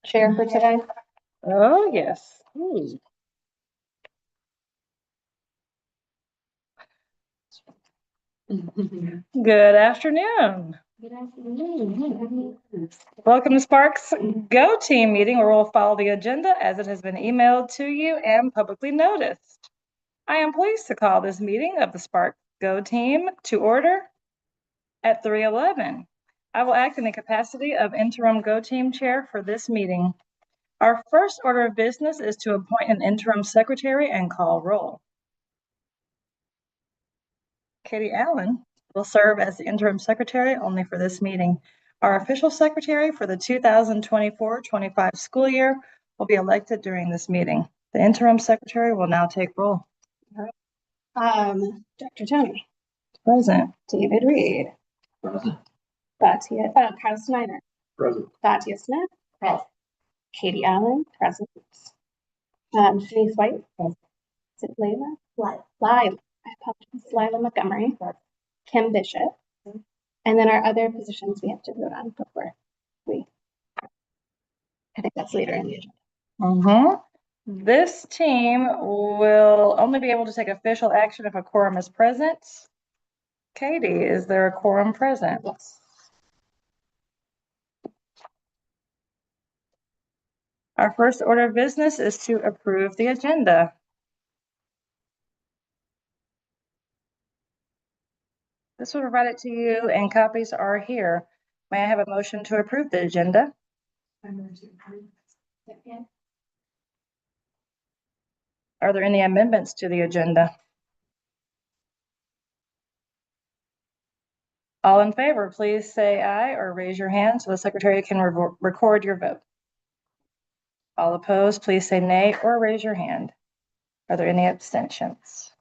chair for today. Oh, yes. Good afternoon. Good afternoon. Welcome to Sparks Go Team meeting, where we'll follow the agenda as it has been emailed to you and publicly noticed. I am pleased to call this meeting of the Sparks Go Team to order at 3:11. I will act in the capacity of interim Go Team chair for this meeting. Our first order of business is to appoint an interim secretary and call roll. Katie Allen will serve as the interim secretary only for this meeting. Our official secretary for the 2024-25 school year will be elected during this meeting. The interim secretary will now take roll. Dr. Tony. Present. David Reed. Present. Kyle Snyder. Present. Datia Smith. Present. Katie Allen. Present. Denise White. Present. Is it Layla? Lila. I apologize. Lila Montgomery. Kim Bishop. And then our other positions we have to vote on before I think that's later in the agenda. This team will only be able to take official action if a quorum is present. Katie, is there a quorum present? Yes. Our first order of business is to approve the agenda. This will provide it to you and copies are here. May I have a motion to approve the agenda? Are there any amendments to the agenda? All in favor, please say aye or raise your hand so the secretary can record your vote. All opposed, please say nay or raise your hand. Are there any abstentions?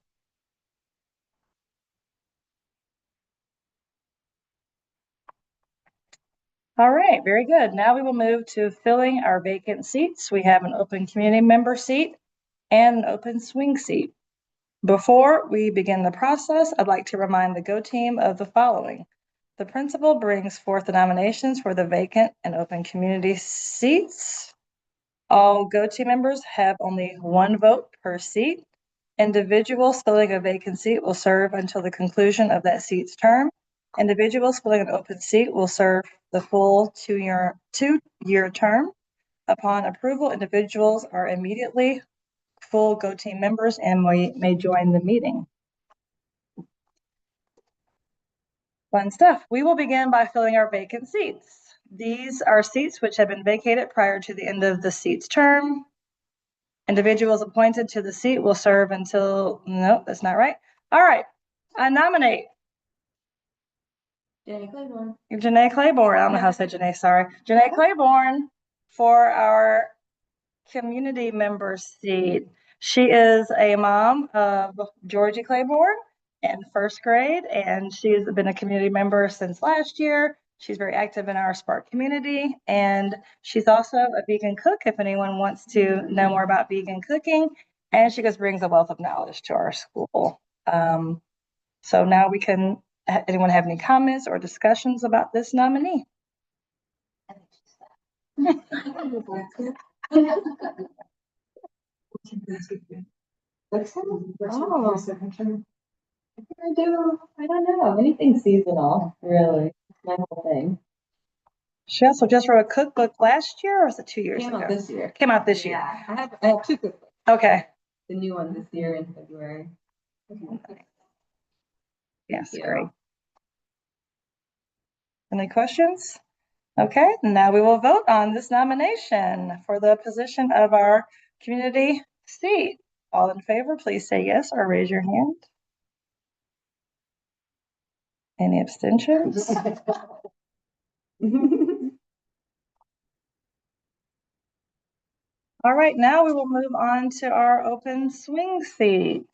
All right, very good. Now we will move to filling our vacant seats. We have an open community member seat and an open swing seat. Before we begin the process, I'd like to remind the Go Team of the following. The principal brings forth the nominations for the vacant and open community seats. All Go Team members have only one vote per seat. Individuals filling a vacant seat will serve until the conclusion of that seat's term. Individuals filling an open seat will serve the full two-year term. Upon approval, individuals are immediately full Go Team members and may join the meeting. Fun stuff. We will begin by filling our vacant seats. These are seats which have been vacated prior to the end of the seat's term. Individuals appointed to the seat will serve until, no, that's not right. All right, I nominate Janae Claiborne. Janae Claiborne. I don't know how to say Janae, sorry. Janae Claiborne for our community member seat. She is a mom of Georgie Claiborne in first grade, and she's been a community member since last year. She's very active in our Spark community, and she's also a vegan cook if anyone wants to know more about vegan cooking. And she just brings a wealth of knowledge to our school. So now we can, anyone have any comments or discussions about this nominee? I don't know. Anything seasonal, really. My whole thing. She also just wrote a cookbook last year, or was it 2 years Came ago? out this year. Came out this year. Yeah, I have two cookbooks. Okay. The new one this year in February. Yes, great. Any questions? Okay, now we will vote on this nomination for the position of our community seat. All in favor, please say yes or raise your hand. Any abstentions? All right, now we will move on to our open swing seat.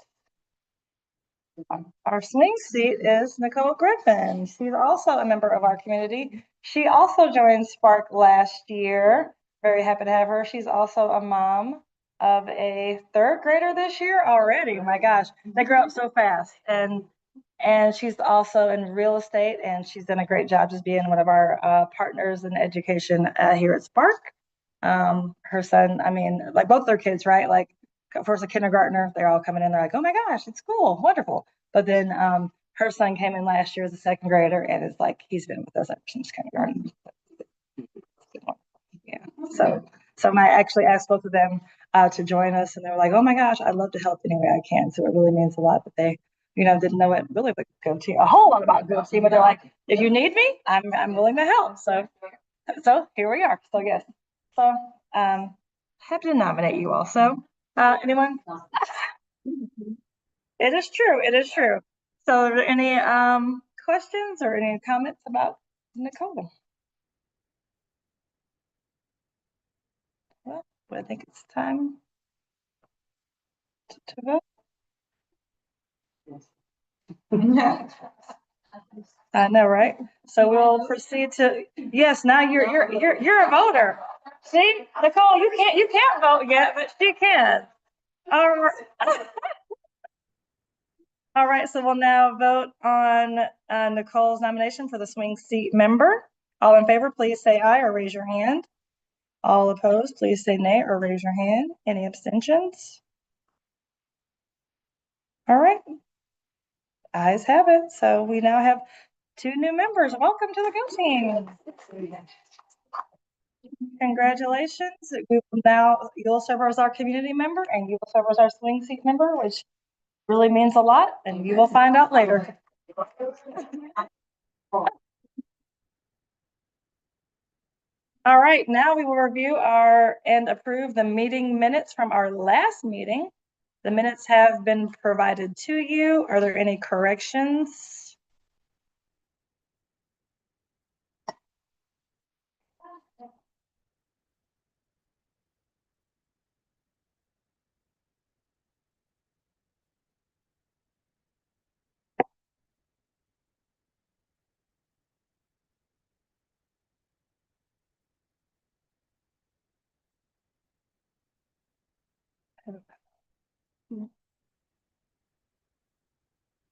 Our swing seat is Nicole Griffin. She's also a member of our community. She also joined Spark last year. Very happy to have her. She's also a mom of a third grader this year already. My gosh, they grow up so fast. And she's also in real estate, and she's done a great job just being one of our partners in education here at Spark. Her son, I mean, like both their kids, right? Like first a kindergartner, they're all coming in, they're like, oh my gosh, it's cool, wonderful. But then her son came in last year as a second grader, and it's like he's been with us ever since kindergarten. Yeah. So I actually asked both of them to join us, and they were like, "Oh my gosh, I'd love to help any way I can." So it really means a lot that they, didn't know it really would go to a whole lot about go team, but they're like, "If you need me, I'm willing to help." So here we are. So yes. So happy to nominate you also. Anyone? It is true. It is true. So are there any questions or any comments about Nicole? Well, I think it's time to vote. I know, right? So we'll proceed to, yes, now you're a voter. See, Nicole, you can't vote yet, but she can. All right. All right, so we'll now vote on Nicole's nomination for the swing seat member. All in favor, please say aye or raise your hand. All opposed, please say nay or raise your hand. Any abstentions? All right. Ayes have it. So we now have 2 new members. Welcome to the Go Team. Congratulations. You'll serve as our community member and you will serve as our swing seat member, which really means a lot, and you will find out later. All right, now we will review and approve the meeting minutes from our last meeting. The minutes have been provided to you. Are there any corrections?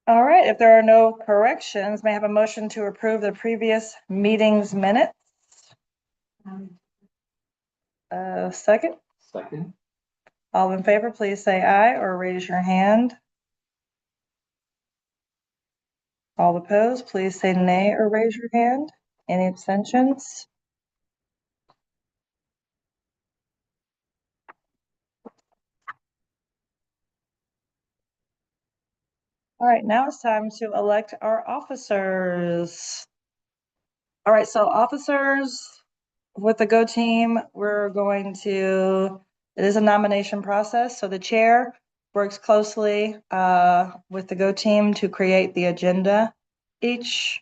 All right, if there are no corrections, may I have a motion to approve the previous meeting's minutes? Second? Second. All in favor, please say aye or raise your hand. All opposed, please say nay or raise your hand. Any abstentions? All right, now it's time to elect our officers. All right, so officers with the Go Team, it is a nomination process. So the chair works closely with the Go Team to create the agenda each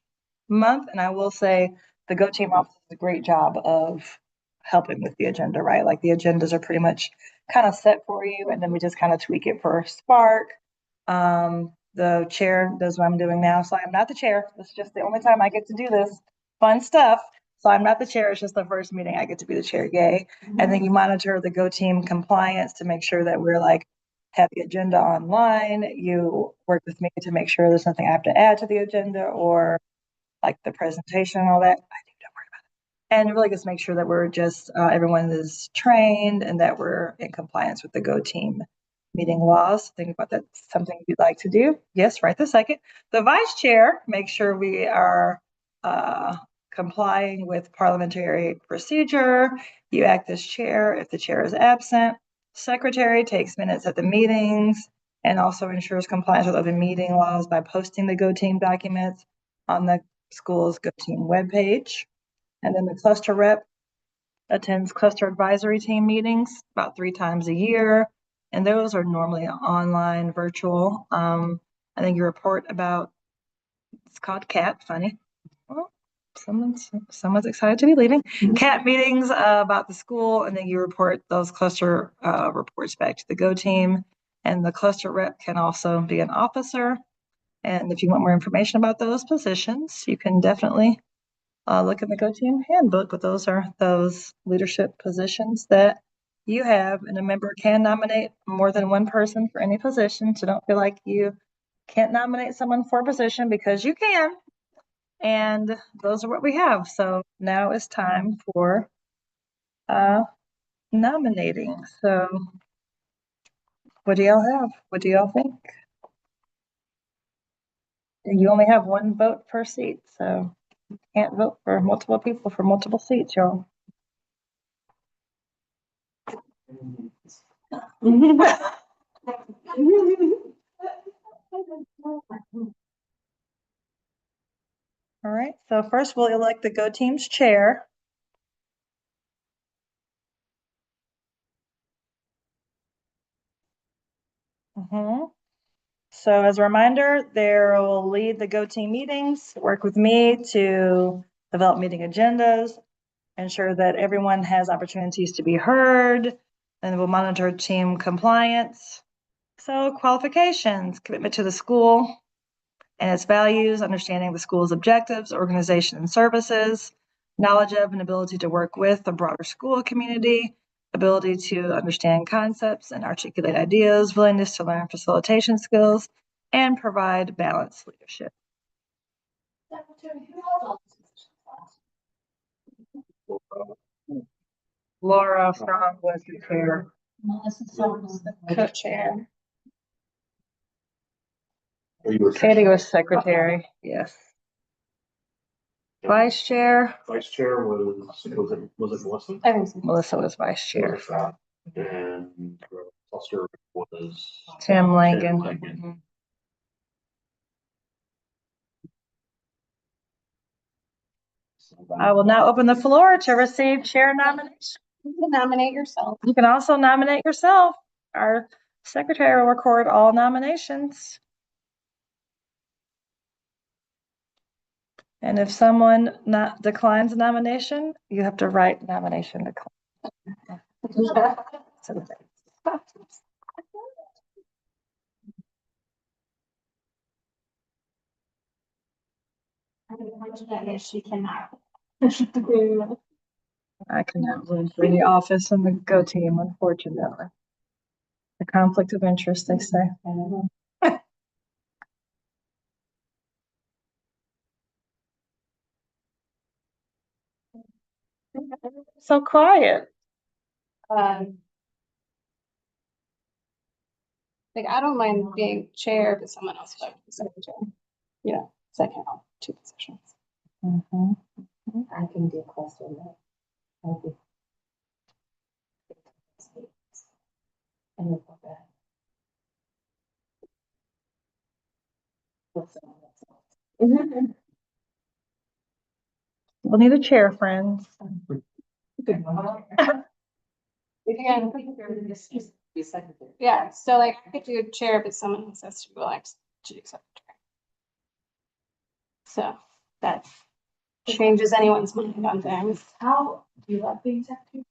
month. And I will say the Go Team office does a great job of helping with the agenda, right? Like the agendas are pretty much kind of set for you, and then we just kind of tweak it for Spark. The chair does what I'm doing now. So I'm not the chair. This is just the only time I get to do this fun stuff. So I'm not the chair. It's just the first meeting I get to be the chair. Yay. And then you monitor the Go Team compliance to make sure that we're have the agenda online. You work with me to make sure there's nothing I have to add to the agenda or like the presentation and all that. I think don't worry about it. And really just make sure that we're just, everyone is trained and that we're in compliance with the Go Team meeting laws. Think about that. Something you'd like to do. Yes, right this second. The vice chair makes sure we are complying with parliamentary procedure. You act as chair if the chair is absent. Secretary takes minutes at the meetings and also ensures compliance with open meeting laws by posting the Go Team documents on the school's Go Team webpage. And then the cluster rep attends cluster advisory team meetings about 3 times a year. And those are normally online, virtual. I think you report about, it's called CAT, funny. Well, someone's excited to be leaving. CAT meetings about the school, and then you report those cluster reports back to the Go Team. And the cluster rep can also be an officer. And if you want more information about those positions, you can definitely look at the Go Team handbook, but those are those leadership positions that you have, and a member can nominate more than one person for any position. So don't feel like you can't nominate someone for a position, because you can. And those are what we have. So now it's time for nominating. So what do y'all have? What do y'all think? You only have one vote per seat, so you can't vote for multiple people for multiple seats, y'all. All right, so first we'll elect the Go Team's chair. So as a reminder, they will lead the Go Team meetings, work with me to develop meeting agendas, ensure that everyone has opportunities to be heard, and we'll monitor team compliance. So qualifications, commitment to the school and its values, understanding the school's objectives, organization and services, knowledge of and ability to work with the broader school community, ability to understand concepts and articulate ideas, willingness to learn facilitation skills, and provide balanced leadership. Laura Strong was the chair. Melissa Soms, the co-chair. Katie was secretary, yes. Vice chair, Vice chair was it Melissa? I think so. Melissa was vice chair. And cluster was Tim Langen. Langen. I will now open the floor to receive chair nominations. You can nominate yourself. You can also nominate yourself. Our secretary will record all nominations. And if someone declines a nomination, you have to write nomination decline. She cannot. I cannot run for the office in the Go Team, unfortunately. The conflict of interest, they say. So quiet. Like, I don't mind being chair, but someone else would be secretary. You know, second on two positions. Mhm. I can do cluster that. I'll be. And look at that. We'll need a chair, friends. Yeah, so like I could do chair, but someone else has to be elected to do secretary. So that changes anyone's mind on things. How do you like being secretary?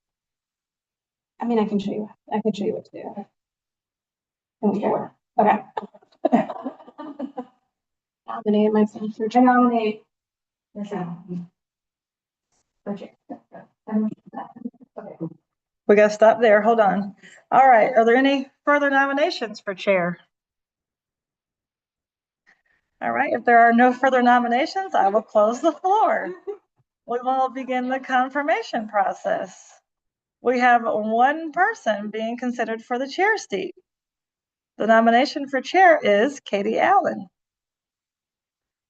I mean, I can show you what to do. Okay. Nominate myself for chair. Nominate. We gotta stop there. Hold on. All right. Are there any further nominations for chair? All right. If there are no further nominations, I will close the floor. We will begin the confirmation process. We have one person being considered for the chair seat. The nomination for chair is Katie Allen.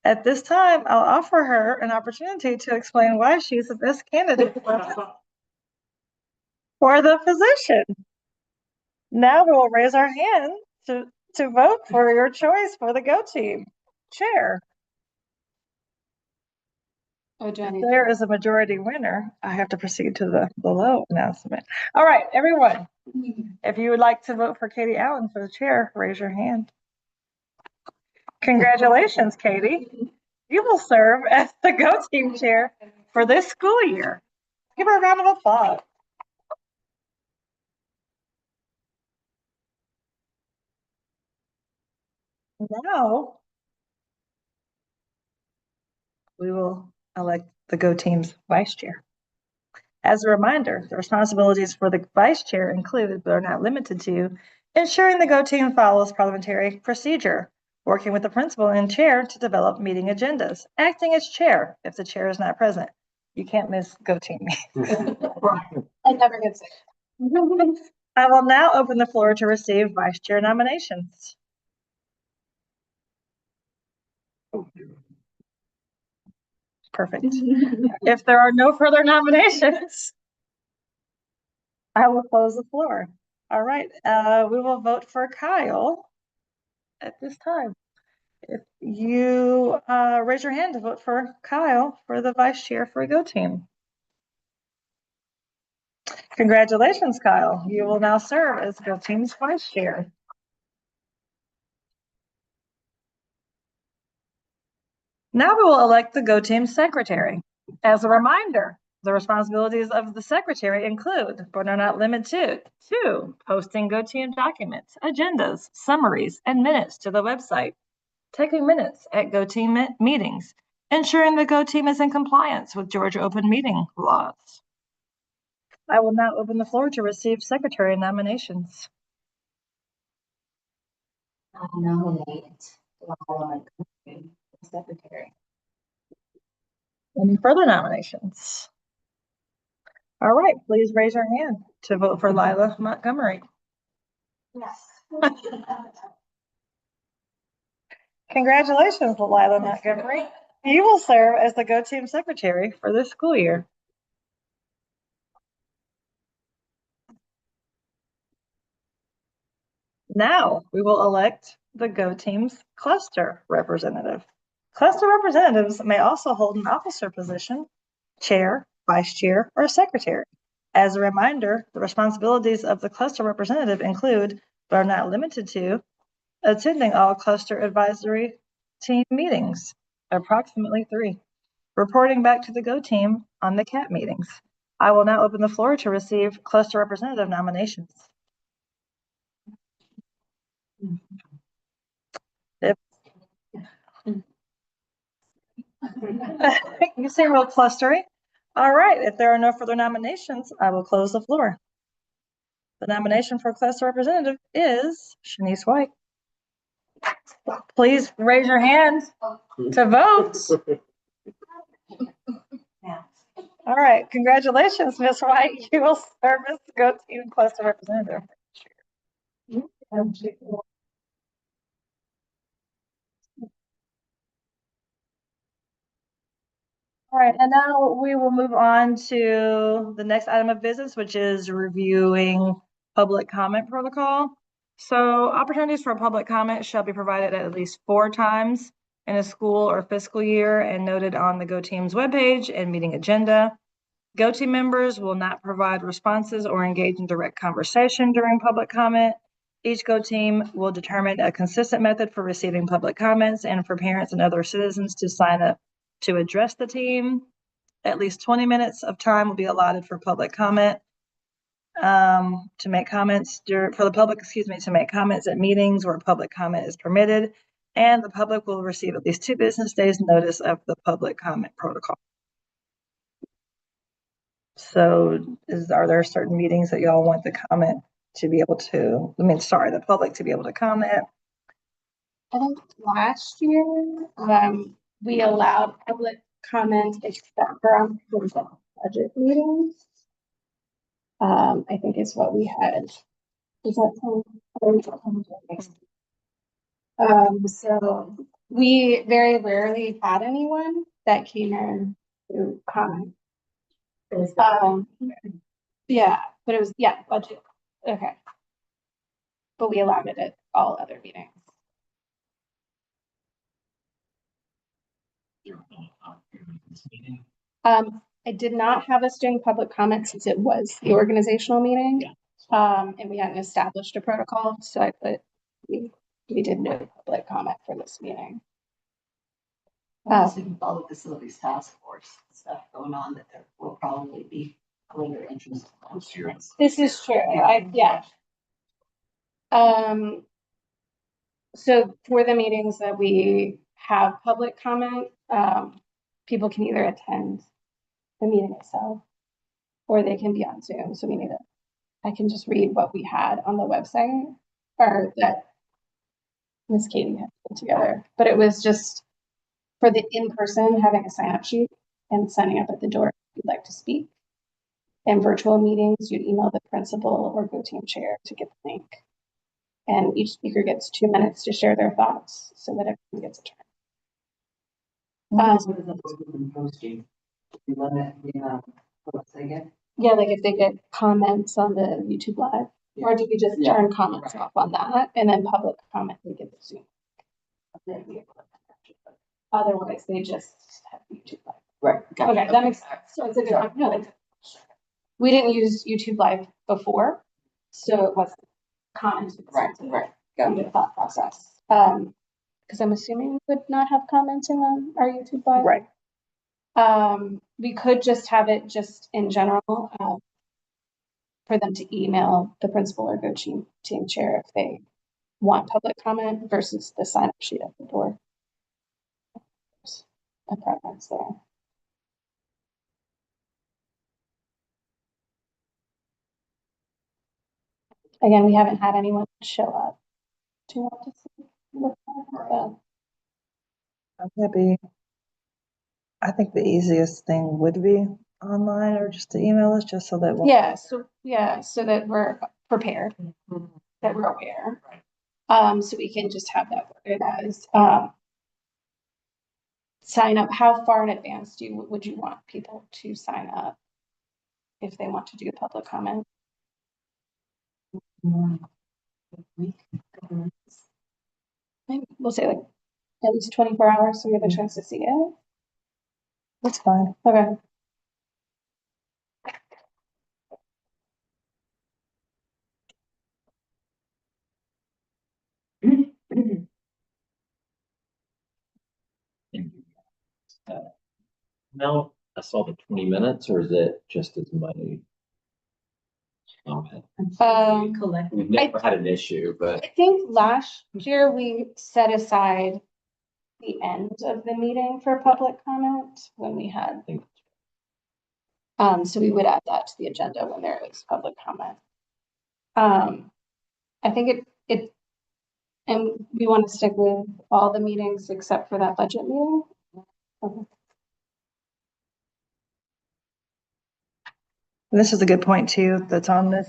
At this time, I'll offer her an opportunity to explain why she's the best candidate for the position. Now we'll raise our hand to vote for your choice for the Go Team chair. Oh, do I If need there is a majority winner, I have to proceed to the below announcement. All right, everyone, if you would like to vote for Katie Allen for the chair, raise your hand. Congratulations, Katie. You will serve as the Go Team chair for this school year. Give her a round of applause. Now, we will elect the Go Team's vice chair. As a reminder, the responsibilities for the vice chair include, but are not limited to, ensuring the Go Team follows parliamentary procedure, working with the principal and chair to develop meeting agendas, acting as chair if the chair is not present. You can't miss Go Team. I never get sick. I will now open the floor to receive vice chair nominations. Perfect. If there are no further nominations, I will close the floor. All right, we will vote for Kyle at this time. If you raise your hand to vote for Kyle for the vice chair for Go Team. Congratulations, Kyle. You will now serve as Go Team's vice chair. Now we will elect the Go Team secretary. As a reminder, the responsibilities of the secretary include, but are not limited to, posting Go Team documents, agendas, summaries, and minutes to the website, taking minutes at Go Team meetings, ensuring the Go Team is in compliance with Georgia open meeting laws. I will now open the floor to receive secretary nominations. I nominate Lila Montgomery as secretary. Any further nominations? All right, please raise your hand to vote for Lila Montgomery. Yes. Congratulations, Lila Montgomery. You will serve as the Go Team secretary for this school year. Now we will elect the Go Team's cluster representative. Cluster representatives may also hold an officer position, chair, vice chair, or secretary. As a reminder, the responsibilities of the cluster representative include, but are not limited to, attending all cluster advisory team meetings, approximately 3, reporting back to the Go Team on the CAT meetings. I will now open the floor to receive cluster representative nominations. You seem real clustery. All right, if there are no further nominations, I will close the floor. The nomination for cluster representative is Shanice White. Please raise your hand to vote. All right, congratulations, Ms. White. You will serve as the Go Team cluster representative. All right, and now we will move on to the next item of business, which is reviewing public comment protocol. So opportunities for public comment shall be provided at least 4 times in a school or fiscal year and noted on the Go Team's webpage and meeting agenda. Go Team members will not provide responses or engage in direct conversation during public comment. Each Go Team will determine a consistent method for receiving public comments and for parents and other citizens to sign up to address the team. At least 20 minutes of time will be allotted for public comment, to make comments for the public, to make comments at meetings where public comment is permitted, and the public will receive at least 2 business days notice of the public comment protocol. So are there certain meetings that y'all want the comment to be able to, the public to be able to comment? I think last year, we allowed public comment except for budget meetings. I think is what we had. Is that so we very rarely had anyone that came in to comment. Yeah, but it was, budget. Okay. But we allowed it at all other meetings. I did not have us doing public comment since it was the organizational meeting. And we hadn't established a protocol, so I put, we did no public comment for this meeting. All the facilities task force stuff going on that there will probably be greater interest. This is true. So for the meetings that we have public comment, people can either attend the meeting itself or they can be on Zoom. So I can just read what we had on the website, or that Miss Katie had put together, but it was just for the in-person, having a sign-up sheet and signing up at the door if you'd like to speak. In virtual meetings, you'd email the principal or go-team chair to get the link. And each speaker gets 2 minutes to share their thoughts so that everyone gets a turn. What is the open posting? You limit the what's again? Yeah, like if they get comments on the YouTube Live, or do we just turn comments off on that and then public comment, they get the Zoom? Otherwise, they just have YouTube Live. Right. Okay, that makes sense. So it's a good, no, we didn't use YouTube Live before, so it wasn't commented. Right. Got the thought process. Because I'm assuming we would not have commenting on our YouTube Live. Right. We could just have it just in general, for them to email the principal or team chair if they want public comment versus the sign up sheet at the door. There's a preference there. Again, we haven't had anyone show up to want to see. Maybe, I think the easiest thing would be online or just to email us, just so that. So that we're prepared, that we're aware. So we can just have that worded as, sign up. How far in advance would you want people to sign up if they want to do public comment? Maybe we'll say like at least 24 hours so we have a chance to see it. That's fine. Okay. No, I saw the 20 minutes, or is it just as many? Okay. We've never had an issue, but I think last year we set aside the end of the meeting for public comment when we had. I think So we would add that to the agenda when there is public comment. I think and we want to stick with all the meetings except for that budget meeting. Okay. This is a good point too, that's on this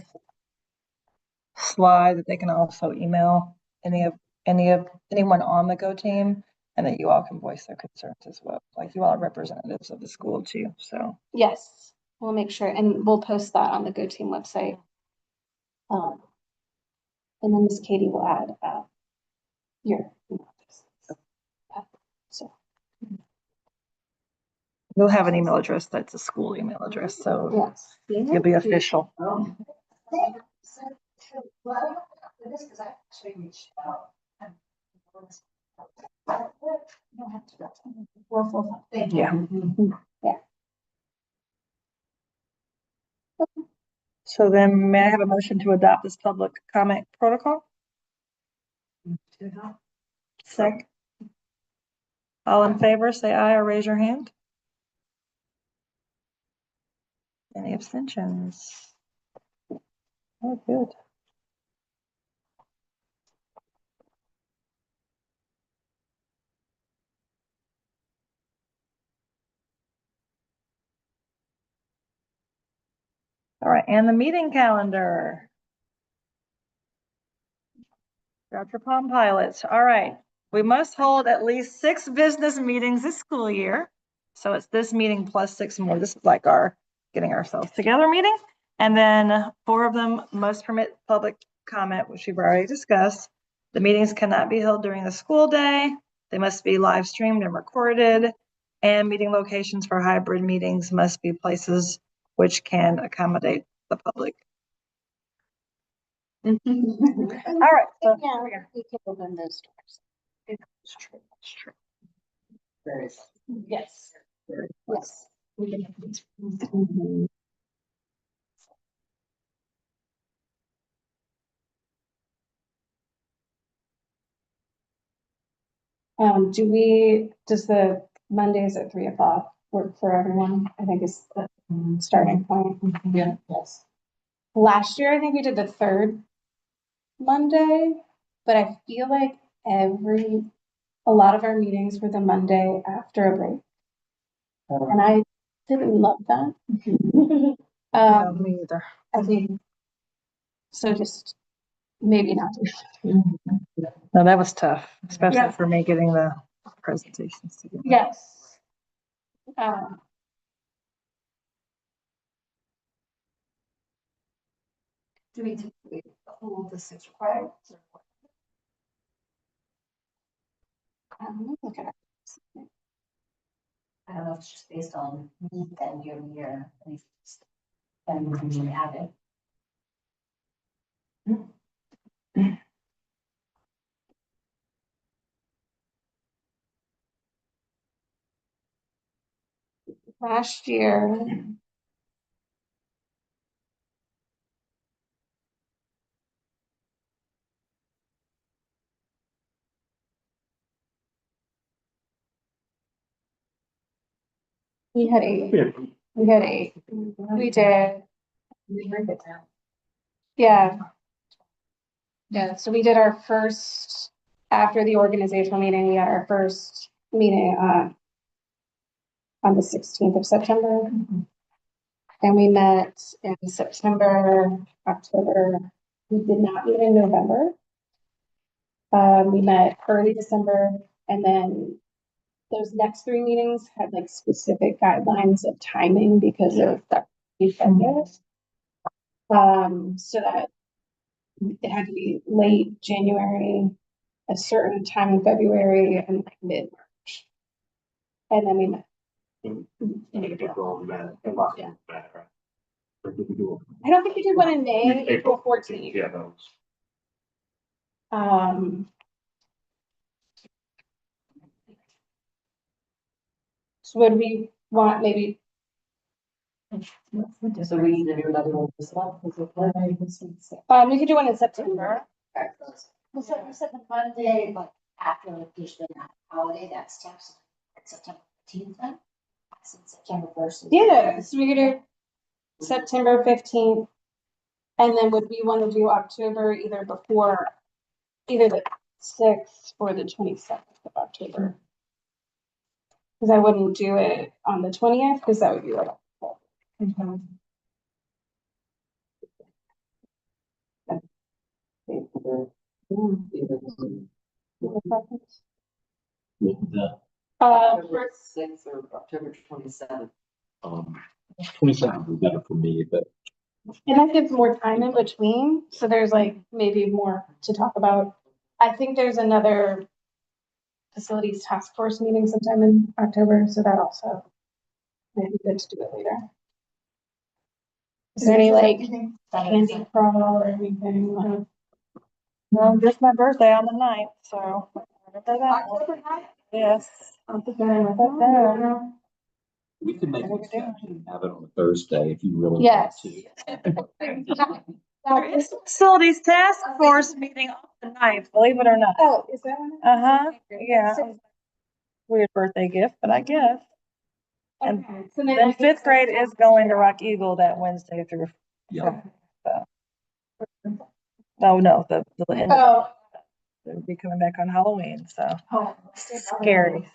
slide, that they can also email anyone on the Go team, and that you all can voice their concerns as well. Like, you all are representatives of the school too, so. Yes, we'll make sure, and we'll post that on the Go Team website. And then Miss Katie will add your email address. So You'll have an email address that's a school email address, so yes, you'll be official. Yeah. So then may I have a motion to adopt this public comment protocol? Second. All in favor, say aye or raise your hand. Any abstentions? Oh, good. All right, and the meeting calendar. Dr. Palm Pilots. All right, we must hold at least 6 business meetings this school year. So it's this meeting plus 6 more. This is like our getting ourselves together meeting. And then 4 of them must permit public comment, which we've already discussed. The meetings cannot be held during the school day. They must be live streamed and recorded. And meeting locations for hybrid meetings must be places which can accommodate the public. All right. So we can open those doors. it's true. It's true. Yes. Yes. Does the Mondays at 3 o'clock work for everyone? I think is the starting point. Yeah, yes. Last year, I think we did the 3rd Monday, but I feel like a lot of our meetings were the Monday after a break. And I didn't love that. Me either. I think, so just maybe not. No, that was tough, especially Yeah. for me getting the presentations together. Yes. Do we typically hold the 6 requirements or what? Look at it. I don't know if it's just based on need then year to year. And we usually have it. Last year. We had 8. Yeah. We had 8. We did. Yeah. Yeah, so we did our first, after the organizational meeting, we had our first meeting on the 16th of September. And we met in September, October. We did not meet in November. We met early December, and then those next 3 meetings had like specific guidelines of timing because of that. So that it had to be late January, a certain time in February, and like mid-March. And then we met. In April, May, and last one, May, right? Or did we do I don't think we did one in May, it? April 14th. Yeah, that was. So would we want maybe, So we need to do another one this month. we could do one in September. So you said the Monday, like after there's been that holiday, that's tax, it's September 15th then? Since September 1st. Yeah, so we could do September 15th. And then would we want to do October either before, either the 6th or the 27th of October? Because I wouldn't do it on the 20th, because that would be like. October 6th or October 27th. 27 would be better for me, but And that gives more time in between, so there's like maybe more to talk about. I think there's another facilities task force meeting sometime in October, so that also may be good to do it later. Is there any like candy crawl or anything? Like, Well, just my birthday on the 9th, so. remember that one. October 9th? Yes. I'll put that in my phone. we can make What an are we doing? exception and have it on a Thursday if you really want Yes. to. It's Facilities Task Force meeting on the 9th, believe it or not. Oh, is that one? Uh-huh, yeah. Weird birthday gift, but I guess. And Okay, so then 5th grade is going to Rock Eagle that Wednesday through. Yeah. Oh, no, the Oh. they'll be coming back on Halloween, so Oh. scary.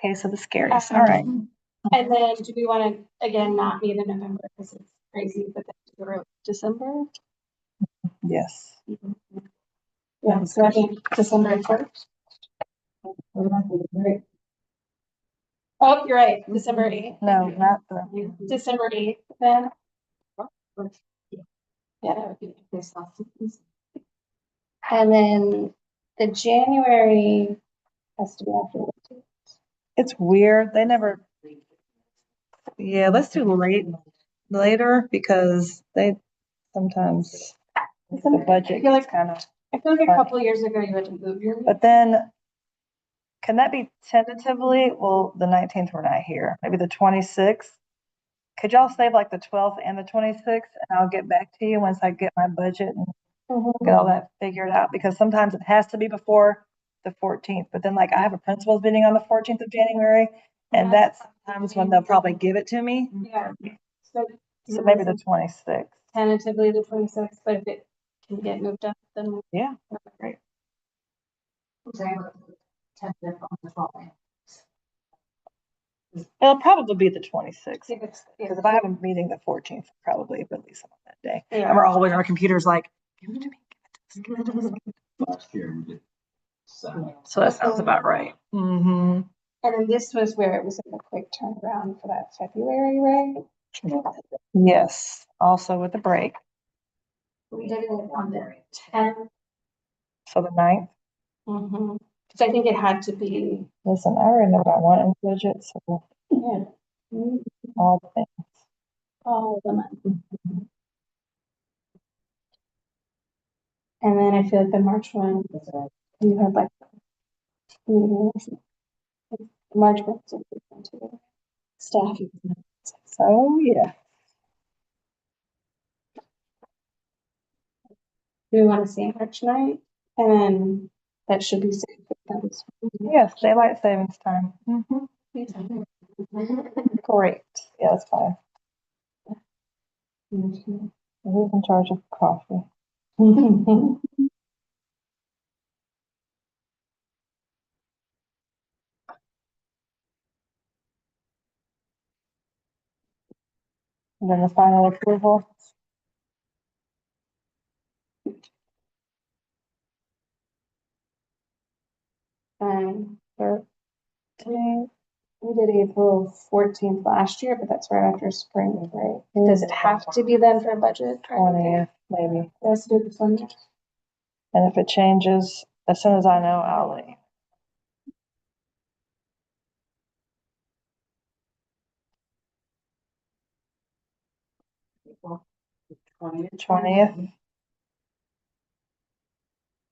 Case of the scaries, all right. And then do we want to, again, not meet in November because it's crazy, but then do December? Yes. Yeah, so I think December 1st. Oh, you're right, December 8th. No, not the, December 8th then. Yeah, that would be based off. And then the January has to be after. it's weird, they never, yeah, let's do later because they sometimes the budget gets kind of, I feel like a couple years ago you had to move your. but then can that be tentatively? Well, the 19th we're not here, maybe the 26th. Could y'all save like the 12th and the 26th and I'll get back to you once I get my budget and get all that figured out, because sometimes it has to be before the 14th, but then like I have a principals meeting on the 14th of January and that's sometimes when they'll probably give it to me. Yeah. So So maybe the 26th. tentatively the 26th, but if it can get moved up, then. Yeah. That'd be great. Tentative on the 12th. It'll probably be the 26th. If it's, Because if I have a meeting the 14th, probably at least on that day. Yeah. And we're always on our computers like, give it to me, give it to me. Last year we did. So, So that sounds about right. Mm-hmm. And then this was where it was a quick turnaround for that February, right? Yes, also with the break. We did it on the 10th. So the 9th. Mm-hmm. Because I think it had to be, Listen, I already know what I want in the budget, so yeah, all the things. all of the month. And then I feel like the March one, you had like, March one. Staff. So yeah. Do we want to see March night? And then that should be safe. Yes, daylight savings time. Mm-hmm. Great. Yeah, that's fine. Who's in charge of coffee? And then the final approval. Or today, we did April 14th last year, but that's right after spring break. Does it have to be then for budget? 20th, maybe. Let's do the 20th. And if it changes, as soon as I know, I'll let you. April 20th.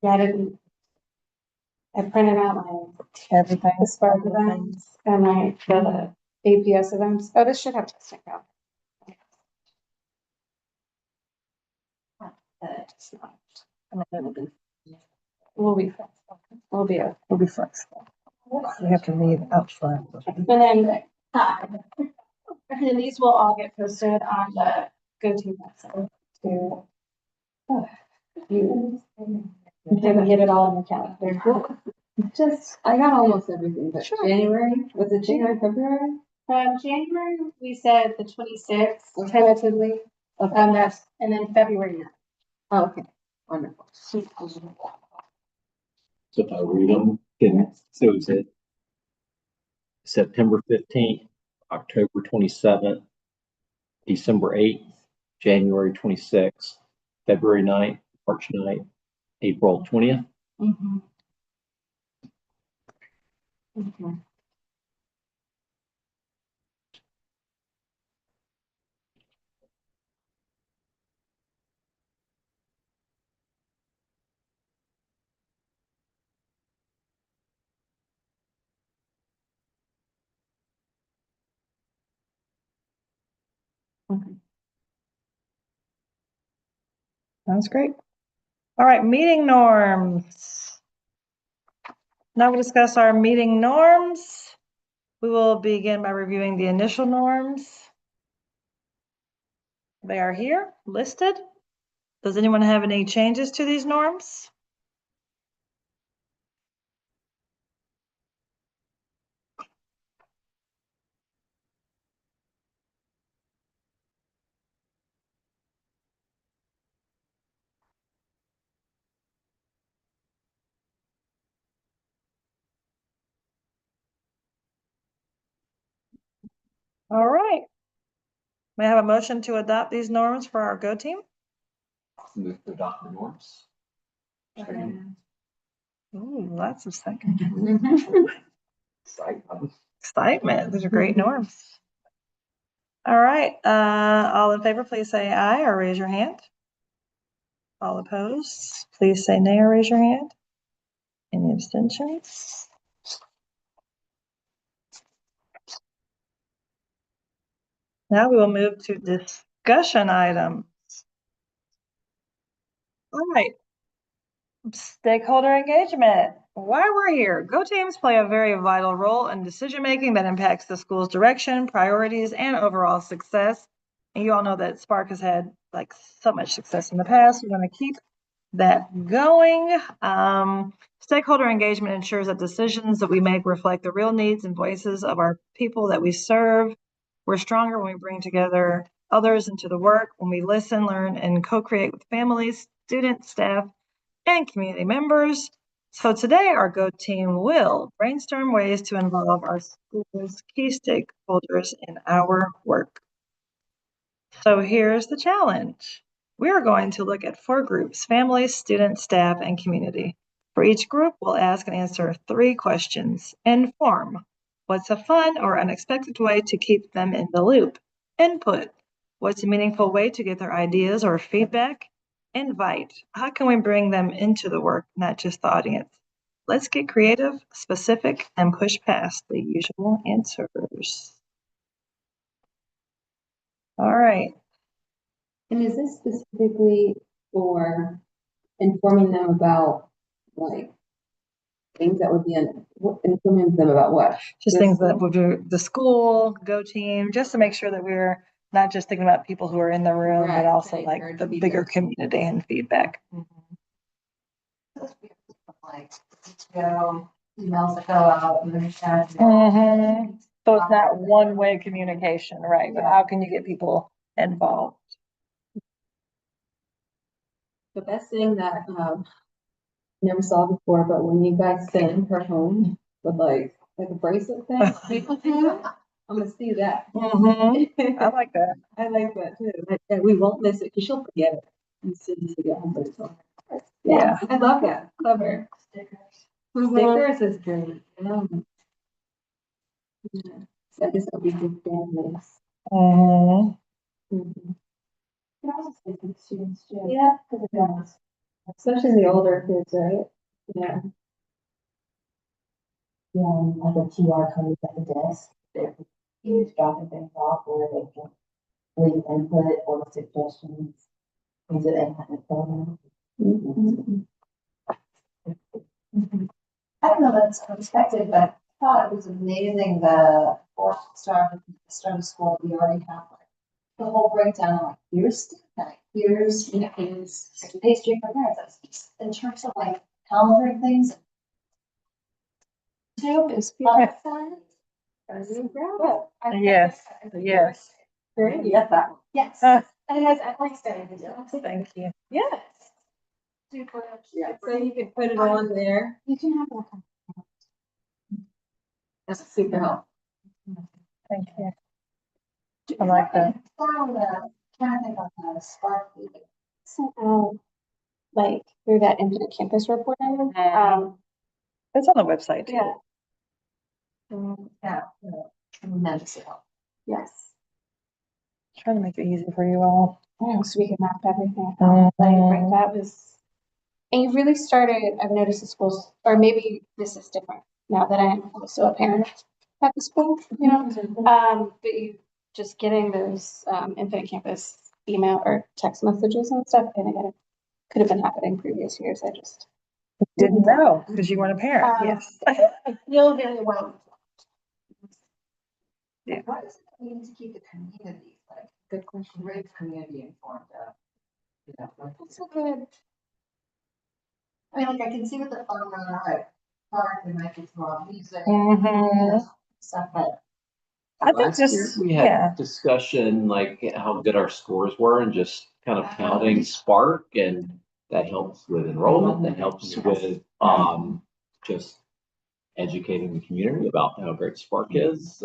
Yeah, I didn't. I printed out my Everything. the Spark events and the APS events. Oh, this should have testing out. It's not. I mean, it'll be We'll be flexible. We'll be okay. We'll be flexible. We have to meet up front. And then these will all get posted on the GoTo website to you can get it all in the calendar. Just, I got almost everything, but Sure. January, was it January, February? January, we said the 26th tentatively. That's, and then February 9th. Oh, okay, wonderful. so if I read them, so is it September 15th, October 27th, December 8th, January 26th, February 9th, March 9th, April 20th? Mm-hmm. Sounds great. All right, meeting norms. Now we'll discuss our meeting norms. We will begin by reviewing the initial norms. They are here listed. Does anyone have any changes to these norms? All right. May I have a motion to adopt these norms for our Go team? Move to adopt the norms. Ooh, lots of second. Site. Excitement. These are great norms. All right. All in favor, please say aye or raise your hand. All opposed, please say nay or raise your hand. Any abstentions? Now we will move to discussion items. All right. Stakeholder engagement. Why we're here. Go teams play a very vital role in decision-making that impacts the school's direction, priorities, and overall success. And you all know that Spark has had like so much success in the past. We want to keep that going. Stakeholder engagement ensures that decisions that we make reflect the real needs and voices of our people that we serve. We're stronger when we bring together others into the work, when we listen, learn, and co-create with families, students, staff, and community members. So today our Go team will brainstorm ways to involve our school's key stakeholders in our work. So here's the challenge. We are going to look at 4 groups: families, students, staff, and community. For each group, we'll ask and answer 3 questions. Inform. What's a fun or unexpected way to keep them in the loop? Input. What's a meaningful way to get their ideas or feedback? Invite. How can we bring them into the work, not just the audience? Let's get creative, specific, and push past the usual answers. All right. And is this specifically for informing them about, like, things that would be informing them about what? Just things that would do the school, Go team, just to make sure that we're not just thinking about people who are in the room, Right, but also to like encourage the feedback. bigger community and feedback. Like, PTO, emails that go out, and then chat. Mhm. So it's not one-way communication, right? But how can you get people involved? The best thing that, never saw before, but when you guys send her home with like a bracelet thing, I'm gonna see that. Mhm. I like that. I like that too. And we won't miss it because she'll forget it as soon as we get home. But it's all right. Yeah. I love that. Clever. Stickers. Stickers is great. Yeah. So I guess that'll be good families. Mhm. Mhm. You can also say to the students too. Yeah. Yeah. Especially the older kids, right? Yeah. Yeah, and like a QR code at the desk, they're huge dropping things off where they can leave input or suggestions. Things that they haven't thought Mhm. of. I don't know if that's unexpected, but I thought it was amazing the fourth start of school, we already have like the whole breakdown, like here's student night, here's, here's pastry for parents. That's in terms of like calendaring things. Too is fun. Yes, yes. Great, yeah, that one. Yes. Uh, And it has everything. Thank you. Yes. Super. Yeah, so you can put it on there. You can have that. That's super helpful. Thank you. I like that. Found trying to think of the spark. Sent out, like, through that Infinite Campus reporting. It's on the website too. Yeah, Yeah, tremendously helpful. yes. Trying to make it easy for you all. So we can map everything out. Like, right, that was, and you really started, I've noticed the schools, or maybe this is different now that I'm also a parent at the school, you know? But you just getting those Infinite Campus email or text messages and stuff, and again, it could have been happening previous years. I just Didn't know because you weren't a parent. Yes. I feel very well. Yeah. What does it mean to keep the community, like, Good question. great community informed of? You know, like, That's a good. I mean, like, I can see with the fun run, like, park, and I can throw on music. Mhm. Stuff, but I think Last year, just, we yeah. had discussion like how good our scores were and just kind of counting Spark, and that helps with enrollment, that helps with just educating the community about how great Spark is.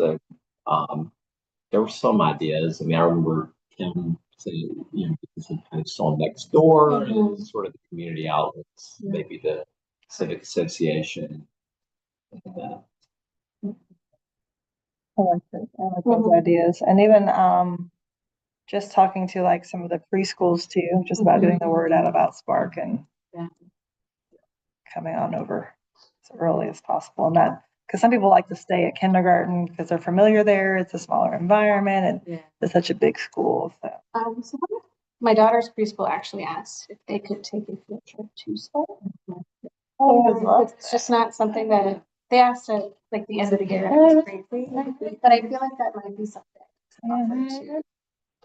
There were some ideas. I mean, I remember Tim saying, because he kind of saw next door and sort of the community outlets, maybe the civic association. I like it. I like those ideas. And even just talking to like some of the preschools too, just about getting the word out about Spark and coming on over as early as possible. And that, because some people like to stay at kindergarten because they're familiar there. It's a smaller environment and it's such a big school. So So my daughter's preschool actually asked if they could take a field trip to Spark. It's just not something that they asked at like the end of the year. But I feel like that might be something to offer to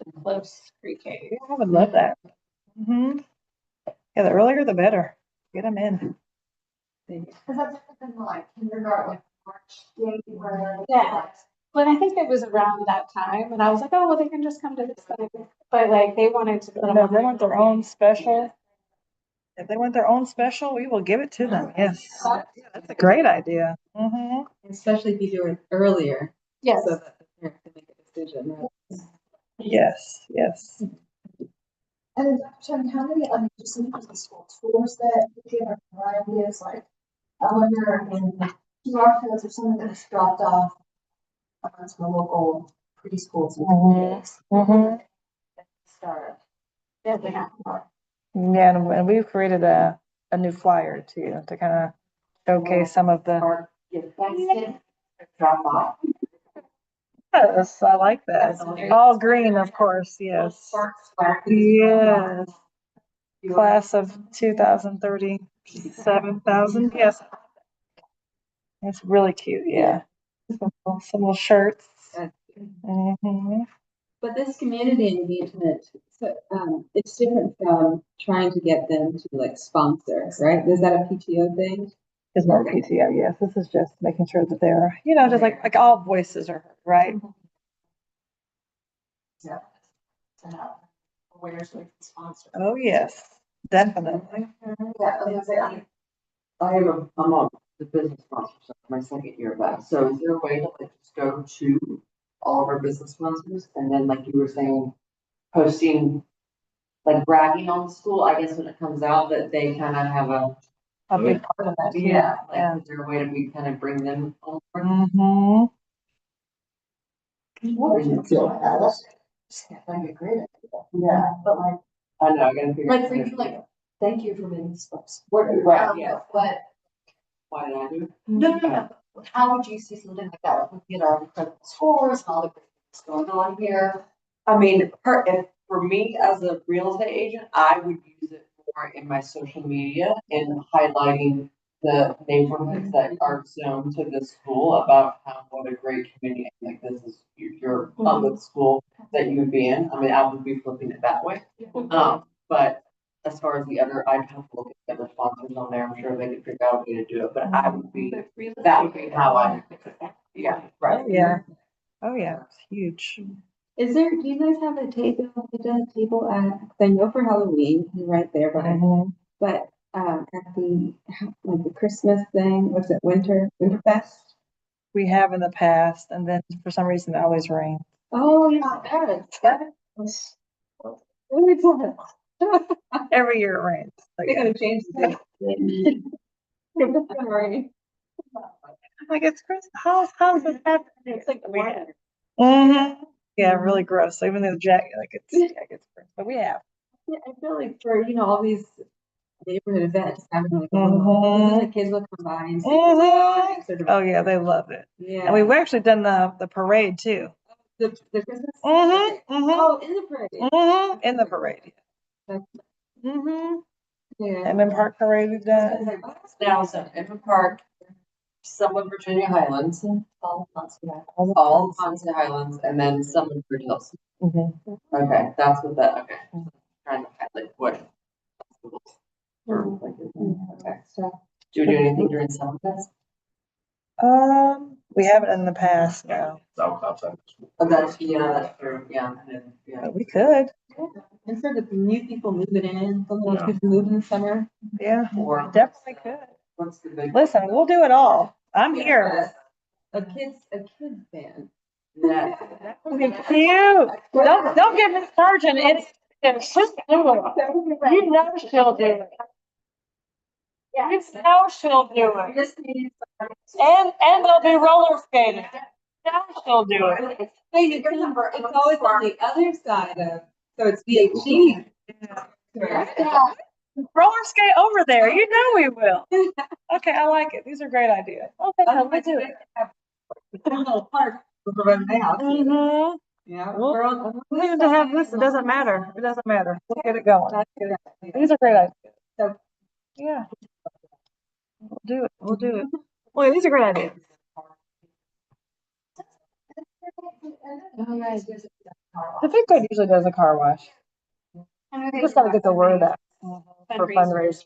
the close pre-K. I would love that. Yeah, the earlier the better. Get them in. Cause that's been like kindergarten, like March, January. Yeah. But I think it was around that time and I was like, oh, well, they can just come to this thing. But like they wanted to. put them No, on if they want their there. own special. If they want their own special, we will give it to them. Yes. Yeah, that's a great idea. Especially if you do it earlier. Yes. So that the parent can make a decision. Right? Yes, yes. And Jen, how many, just in terms of school tours that you give are variety is like, I wonder in QR codes or something that was dropped off to the local preschools and kids. Start. Yeah, they have. Yeah, and we've created a new flyer too to kind of showcase some of the. Or give back to drop off. Yes, I like that. All green, of course. Yes. Yes. Class of 2037,000. Yes. It's really cute. Yeah. Some little shirts. Mhm. But this community engagement, so, it's different from trying to get them to like sponsor, right? Is that a PTO thing? Is more PTO. Yes. This is just making sure that they're, just like all voices are heard, right? Yeah. Where's like sponsor? Oh, yes, definitely. Yeah, I was like, I'm on the business sponsor, my second year back. So is there a way to like just go to all of our business sponsors and then like you were saying, posting, like bragging on the school, I guess when it comes out that they kind of have A big part of that. Too. yeah, like Yeah. is there a way to we kind of bring them on board? Mm-hmm. That'd be a great idea. Yeah, but like, I know, I gotta figure. like for you, like, thank you for being spokesperson. Right, yeah. But, Why did I do it? no. How would you see something like that? Like we get our incredible scores and all the great things going on here. I mean, if for me as a real estate agent, I would use it more in my social media and highlighting the neighborhoods that are zoned to the school about how what a great community, like this is your public school that you would be in. I mean, I would be flipping it that way. But as far as the other, I'd have to look at the other sponsors on there. I'm sure they could figure out a way to do it, but I would be, that would be how I, yeah, right. Oh, yeah. Oh, yeah. It's huge. Do you guys have a table, at, I know for Halloween, you're right there, Mhm. but, at like the Christmas thing, what's it, Winterfest? We have in the past, and then for some reason it always rains. Oh, yeah, that was really fun. Every year it rains. Like, They gotta change the date. Sorry. I'm like, it's Christmas. How's this happening? It's like We water. have. Mm-hmm. Yeah, really gross. Even though the jacket, it's gross, but we have. Yeah, I feel like for, all these neighborhood events, having like a Mhm. then the kids will come by and see. Mhm. Sort of, Oh yeah, they love it. yeah. And we've actually done the parade too. The Christmas. Mm-hmm. Oh, in the parade. Mm-hmm. In the parade. That's- Mm-hmm. Yeah. And then Park Parade we've done. Now, so Edmond Park, some of Virginia Highlands, All months, yeah. all Ponce Highlands, and then some of Bridge Hills. Mm-hmm. Okay, that's what that, okay. Trying to find like what. Okay, so, do you do anything during summer fest? We haven't in the past, no. Outside of school. Oh, that's true, yeah, and then, yeah. But we could. And for the new people moving in, some of those people move in the summer. Yeah, Or definitely could. what's the big? Listen, we'll do it all. I'm here. A kids band. Yeah. That would be cute. Don't give Miss Sargent any. She'll do it. You know she'll do it. Yeah. You know she'll do We it. just need. And they'll be roller skating. You know she'll do it. It's always on the other side of, so it's VHG. Yeah. Roller skate over there. You know we will. Okay, I like it. These are great ideas. Okay, we'll do it. A little park over my house. Mm-hmm. Yeah. We'll need to have this. It doesn't matter. It doesn't matter. We'll get it going. These are great ideas. Yeah. We'll do it. We'll do it. Well, these are great ideas. The Food Code usually does a car wash. We just gotta get the word out for fundraisers.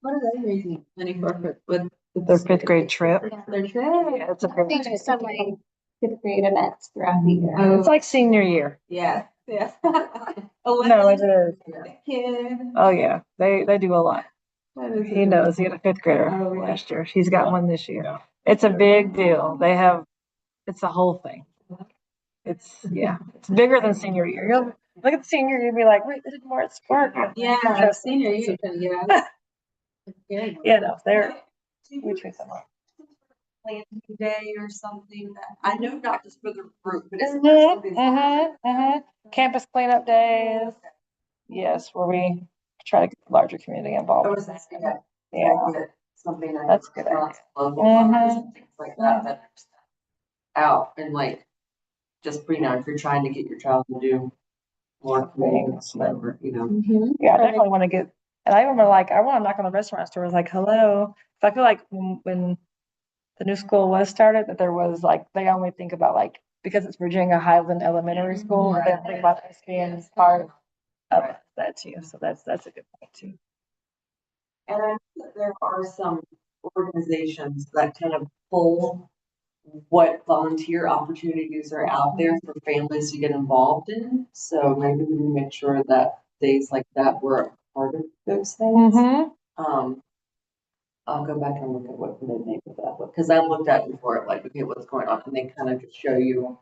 What are they raising money for with? Their fifth grade trip. Their trip? Yeah, it's a They big, do some like fifth grade events throughout the year. Oh, it's like senior year. yeah, yeah. No, it is. Kid. Oh, yeah, they do a lot. That is He knows. He had a fifth grader Oh, yeah. last year. He's got one this year. It's a big deal. It's a whole thing. It's bigger than senior year. You'll look at the senior year, you'd be like, wait, they did more at Spark. Yeah, senior year, yeah. You know, we treat them well. Planning day or something that, I know not just for the group, but it's. Campus cleanup days. Yes, where we try to get the larger community I involved. was asking that. Yeah, Something that. That's a good idea. Local Mhm. farmers and things like that, that are out and like, just, if you're trying to get your child to do more things, whatever, yeah, I definitely want to get, and I remember like, I want to knock on the restaurant doors like, hello. So I feel like when the new school was started, that there was like, they only think about like, because it's Virginia Highland Elementary School, they don't think about this being part of that too. So that's a good point too. And I know that there are some organizations that kind of pull what volunteer opportunities are out there for families to get involved in. So maybe we make sure that days like that were part of those things. I'll go back and look at what the name of that was, because I looked at it before, like, okay, what's going on, and they kind of just show you.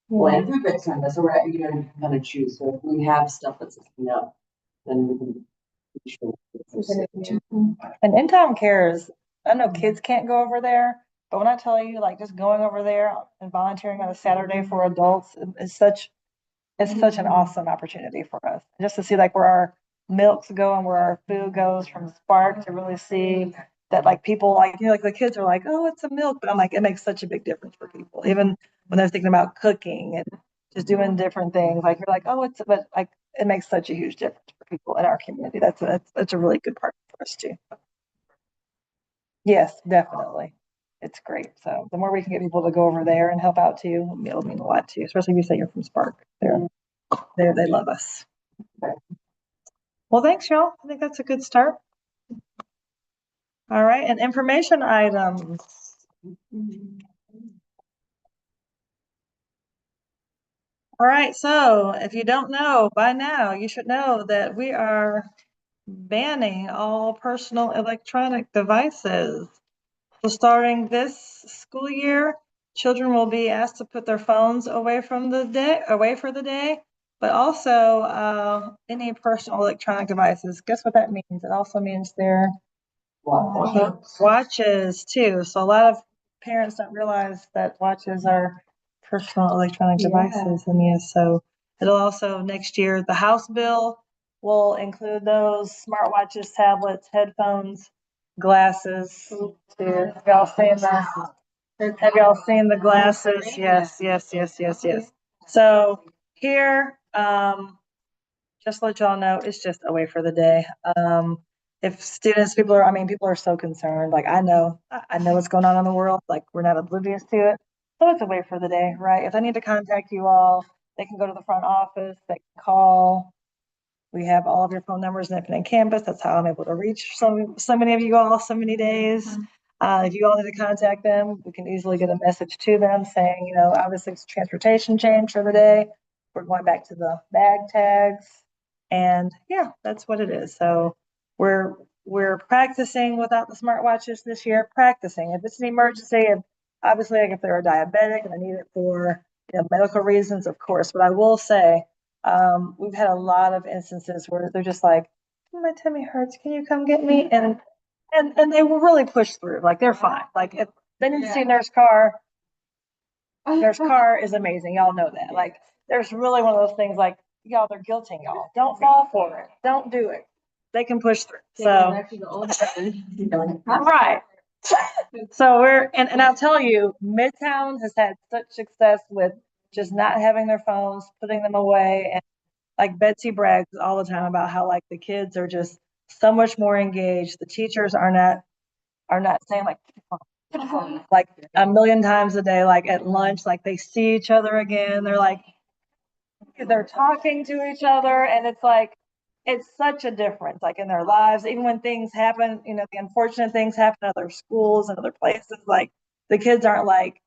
Well, and food banks kind of, so you know, you can kind of choose, so if we have stuff that's coming up, then we can. be sure. And in-town cares, I know kids can't go over there, but when I tell you, like, just going over there and volunteering on a Saturday for adults is such an awesome opportunity for us. Just to see like where our milks go and where our food goes from Spark, to really see that like people like, you know, like the kids are like, oh, it's a milk, but I'm like, it makes such a big difference for people, even when they're thinking about cooking and just doing different things. Like you're like, oh, but like it makes such a huge difference for people in our community. That's a really good part for us too. Yes, definitely. It's great. So the more we can get people to go over there and help out too, it'll mean a lot too, especially if you say you're from Spark. They love us. Well, thanks, y'all. I think that's a good start. All right, and information items. All right, so if you don't know by now, you should know that we are banning all personal electronic devices. So starting this school year, children will be asked to put their phones away for the day, but also any personal electronic devices. Guess what that means? It also means their watches too. So a lot of parents don't realize that watches are personal electronic devices, and yes, so it'll also next year, the House bill will include those smartwatches, tablets, headphones, glasses. Too. Have y'all seen that? Have y'all seen the glasses? Yes. So here, just to let y'all know, it's just a way for the day. If students, people are so concerned. Like I know what's going on in the world. Like we're not oblivious to it. So it's a way for the day, right? If they need to contact you all, they can go to the front office, they can call. We have all of your phone numbers in Infinite Campus. That's how I'm able to reach so many of you all so many days. If you all need to contact them, we can easily get a message to them saying, you know, obviously it's transportation change for the day. We're going back to the bag tags. And yeah, that's what it is. So we're practicing without the smartwatches this year, practicing. If it's an emergency, and obviously like if they're a diabetic and they need it for medical reasons, of course. But I will say, we've had a lot of instances where they're just like, my tummy hurts, can you come get me? And they will really push through, like they're fine. Like if they need to see Nurse Carr is amazing. Y'all know that. Like there's really one of those things like, y'all, they're guilting y'all. Don't fall for it. Don't do it. They can push through. So right. So and I'll tell you, Midtown has had such success with just not having their phones, putting them away. And like Betsy brags all the time about how like the kids are just so much more engaged. The teachers are not saying like a million times a day, like at lunch, like they see each other again. They're talking to each other, and it's like it's such a difference, like in their lives, even when things happen, the unfortunate things happen at other schools and other places, like the kids aren't like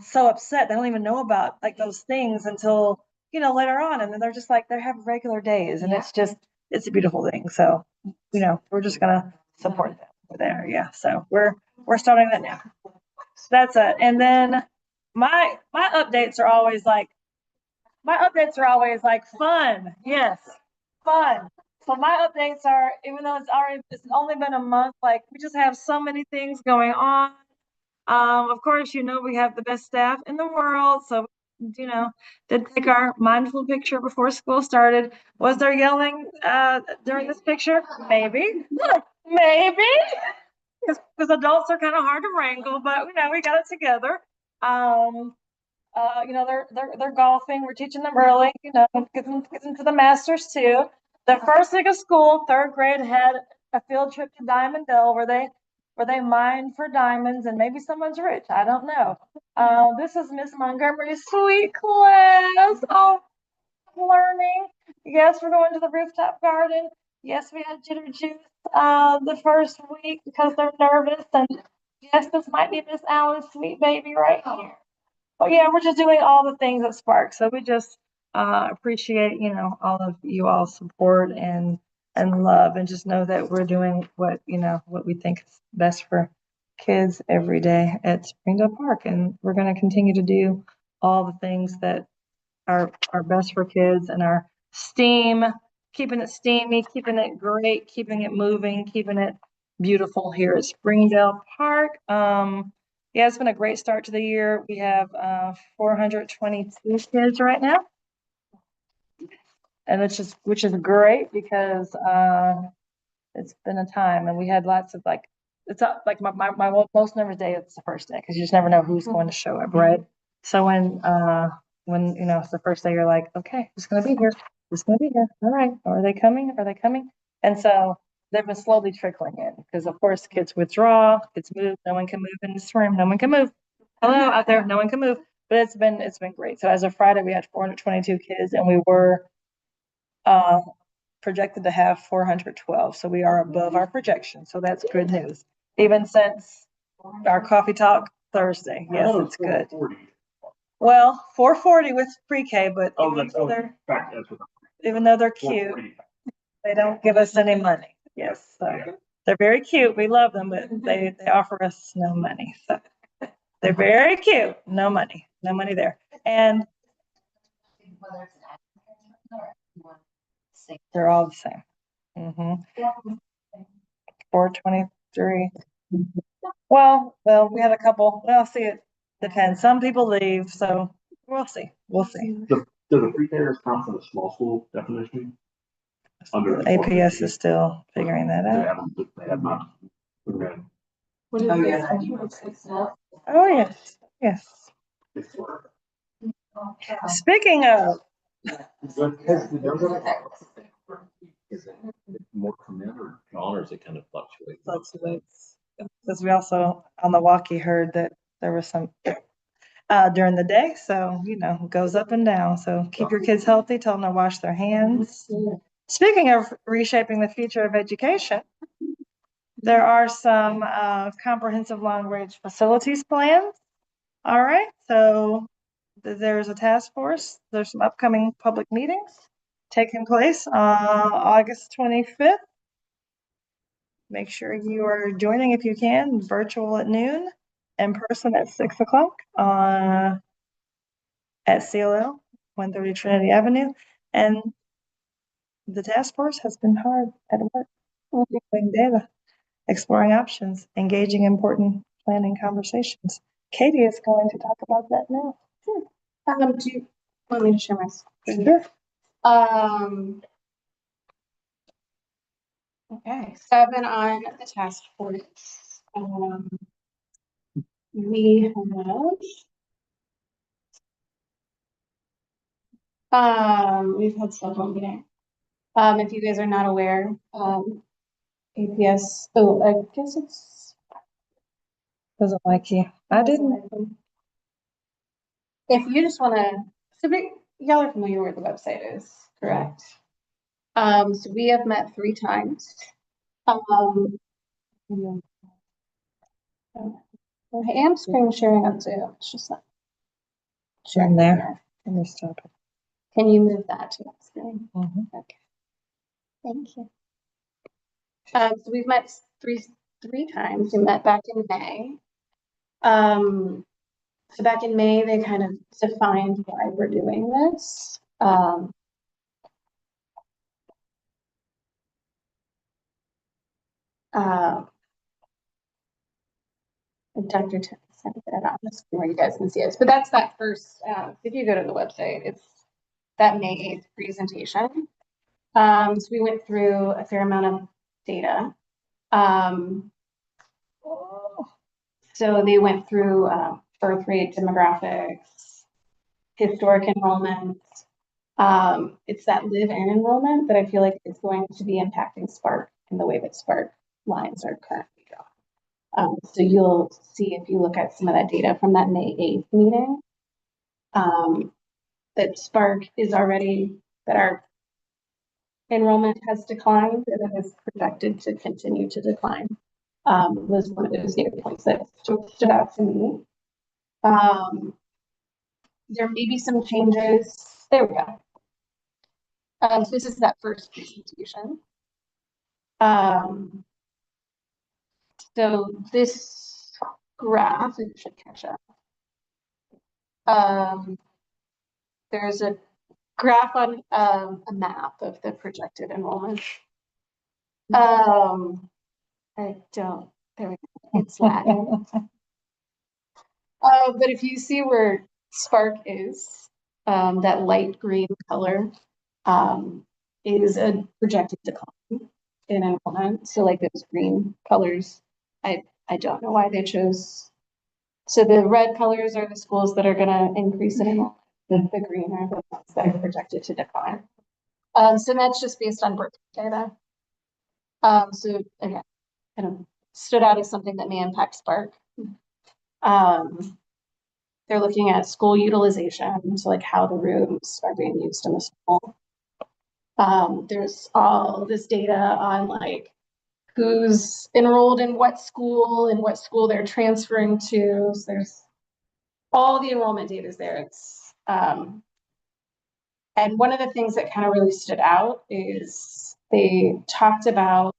so upset. They don't even know about like those things until, later on. And then they're just like, they have regular days and it's a beautiful thing. So, we're just gonna support them there. Yeah. So we're starting that now. That's it. And then my updates are always like fun. Yes, fun. So my updates are, even though it's only been a month, like we just have so many things going on. Of course, we have the best staff in the world. So, did take our mindful picture before school started. Was there yelling during this picture? Maybe, maybe, because adults are kind of hard to wrangle, but we got it together. They're golfing. We're teaching them early, get them to the masters too. The first week of school, third grade had a field trip to Diamond Dell where they mined for diamonds, and maybe someone's rich. I don't know. This is Miss Montgomery's sweet class. Oh, learning. Yes, we're going to the rooftop garden. Yes, we had jitter juice the first week because they're nervous, and yes, this might be Miss Allen's sweet baby right here. But yeah, we're just doing all the things at Spark. So we just appreciate, all of you all's support and love, and just know that we're doing what we think is best for kids every day at Springdale Park. And we're going to continue to do all the things that are best for kids, and our STEAM, keeping it steamy, keeping it great, keeping it moving, keeping it beautiful here at Springdale Park. Yeah, it's been a great start to the year. We have 422 kids right now. And which is great because it's been a time, and we had lots of it's like my most nervous day is the first day, because you just never know who's going to show up, right? So when it's the first day, you're like, okay, who's gonna be here? Who's gonna be here? All right, are they coming? Are they coming? And so they've been slowly trickling in, because of course kids withdraw, kids move, no one can move in this room, no one can move. Hello out there, no one can move. But it's been great. So as of Friday, we had 422 kids, and we were projected to have 412. So we are above our projection. So that's good news. Even since our coffee talk Thursday. Yes, it's good. 440. Well, 440 with pre-K, but even though they're cute, 440. they don't give us any money. Yes, so they're very cute. We love them, but they offer us no money. So they're very cute. No money there. And Whether it's an accident or one thing. they're all the same. 423. Well, we had a couple. Well, see, it depends. Some people leave, so we'll see. We'll see. Do the pre-Kers come from the small school definition? Under the APS is still figuring that They out. have not. Okay. What is Oh, this? yeah. Oh, yes, yes. Speaking of, Is it more from them or John, or is it kind of fluctuates? fluctuates, because we also on the walkie heard that there was some during the day, so goes up and down. So keep your kids healthy, tell them to wash their hands. Speaking of reshaping the future of education, there are some comprehensive long-range facilities plans. All right, so there's a task force. There's some upcoming public meetings taking place on August 25th. Make sure you are joining if you can, virtual at noon, in person at 6 o'clock at CLL, 130 Trinity Avenue. And the task force has been hard at work, reviewing data, exploring options, engaging important planning conversations. Katie is going to talk about that now. Do you want me to share my screen? Sure. Okay, so I've been on the task force. We we've had several meetings. If you guys are not aware, APS, I guess it's. Doesn't like you. I didn't. If you just wanna, y'all are familiar with the website is, correct? So we have met 3 times. Um, I am screen sharing on Zoom, it's just not. Sharing there. Let me stop it. Can you move that to the screen? Mhm. Okay. Thank you. So we've met three times. We met back in May. So back in May, they kind of defined why we're doing this. Dr. Timm sent it on the screen where you guys can see it. But that's that first, if you go to the website, it's that May 8th presentation. So we went through a fair amount of data. So they went through birth rate demographics, historic enrollments. It's that live-in enrollment that I feel like is going to be impacting Spark in the way that Spark lines are currently drawn. So you'll see if you look at some of that data from that May 8th meeting, that Spark is already, that our enrollment has declined and it is projected to continue to decline. Was one of those data points that stood out to me. There may be some changes. There we go. So this is that first presentation. So this graph, it should catch up. There's a graph on a map of the projected enrollment. I don't, there we go, it's lagging. But if you see where Spark is, that light green color, is a projected decline in enrollment. So like those green colors, I don't know why they chose. So the red colors are the schools that are gonna increase in enrollment. The green are the ones that are projected to decline. So that's just based on birth data. So again, kind of stood out as something that may impact Spark. They're looking at school utilization, so like how the rooms are being used in the school. There's all this data on like who's enrolled in what school and what school they're transferring to. So there's all the enrollment data is there. It's and one of the things that kind of really stood out is they talked about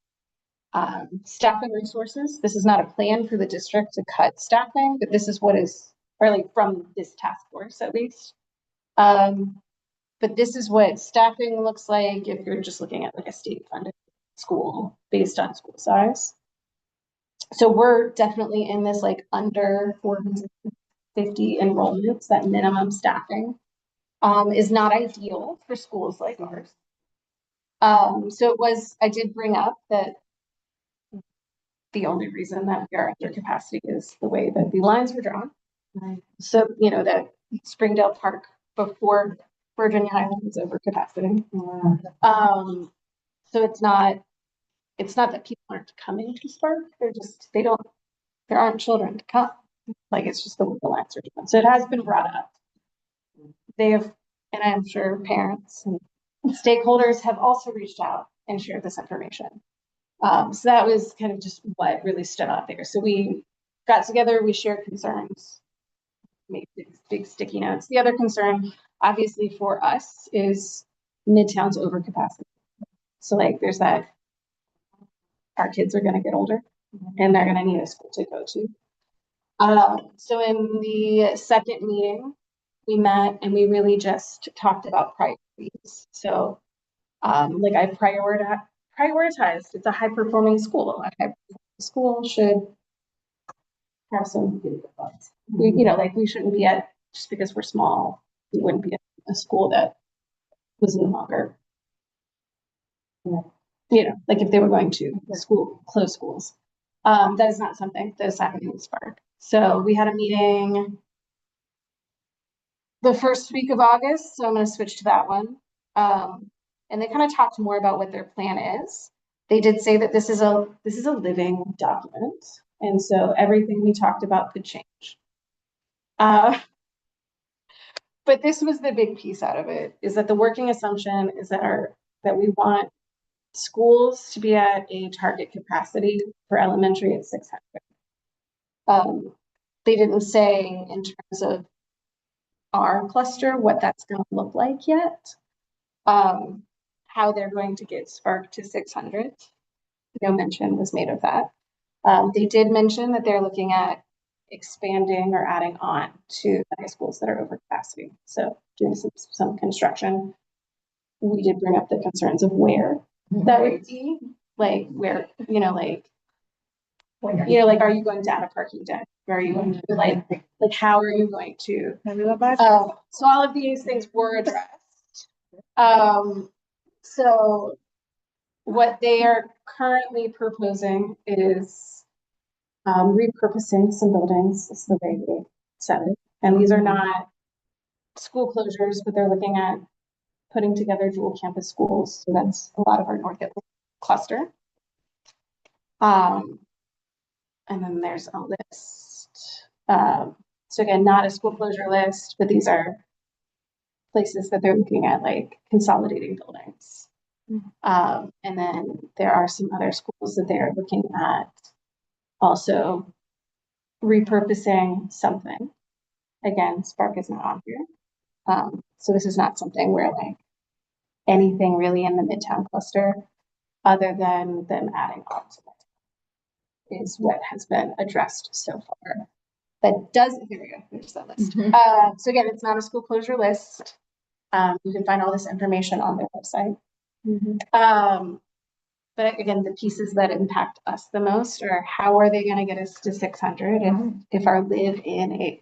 staffing resources. This is not a plan for the district to cut staffing, but this is what is, or like from this task force at least. But this is what staffing looks like if you're just looking at like a state funded school based on school size. So we're definitely in this like under 450 enrollments, that minimum staffing is not ideal for schools like ours. So it was, I did bring up that the only reason that we are under capacity is the way that the lines were drawn. Right. So, you know, that Springdale Park before Virginia Highlands over capacity. So it's not that people aren't coming to Spark, there aren't children to come. Like it's just the way the lines are drawn. So it has been brought up. They have, and I'm sure parents and stakeholders have also reached out and shared this information. So that was kind of just what really stood out there. So we got together, we shared concerns, made big sticky notes. The other concern, obviously for us, is Midtown's overcapacity. So like there's that, our kids are gonna get older and they're gonna need a school to go to. So in the second meeting, we met and we really just talked about priorities. So like I prioritized, it's a high performing school. A high performing school should have some, you know, like we shouldn't be at, just because we're small, we wouldn't be at a school that was no longer, you know, like if they were going to school, close schools. That is not something that is happening in Spark. So we had a meeting the first week of August, so I'm going to switch to that one. And they kind of talked more about what their plan is. They did say that this is a living document, and so everything we talked about could change. But this was the big piece out of it, is that the working assumption is that our that we want schools to be at a target capacity for elementary at 600. They didn't say in terms of our cluster what that's going to look like yet. How they're going to get Spark to 600. No mention was made of that. They did mention that they're looking at expanding or adding on to the high schools that are over capacity. So doing some construction. We did bring up the concerns of where that would be, like where, like, are you going to add a parking deck? Or are you going to like how are you going to? So all of these things were addressed. So what they are currently proposing is repurposing some buildings, is the way they said it. And these are not school closures, but they're looking at putting together dual campus schools. So that's a lot of our North Italy cluster. And then there's a list. So again, not a school closure list, but these are places that they're looking at, like consolidating buildings. And then there are some other schools that they're looking at also repurposing something. Again, Spark is not on here. So this is not something where like anything really in the Midtown cluster other than them adding on to that is what has been addressed so far. That does, here we go, there's that list. So again, it's not a school closure list. You can find all this information on their website. But again, the pieces that impact us the most are how are they going to get us to 600 if our live in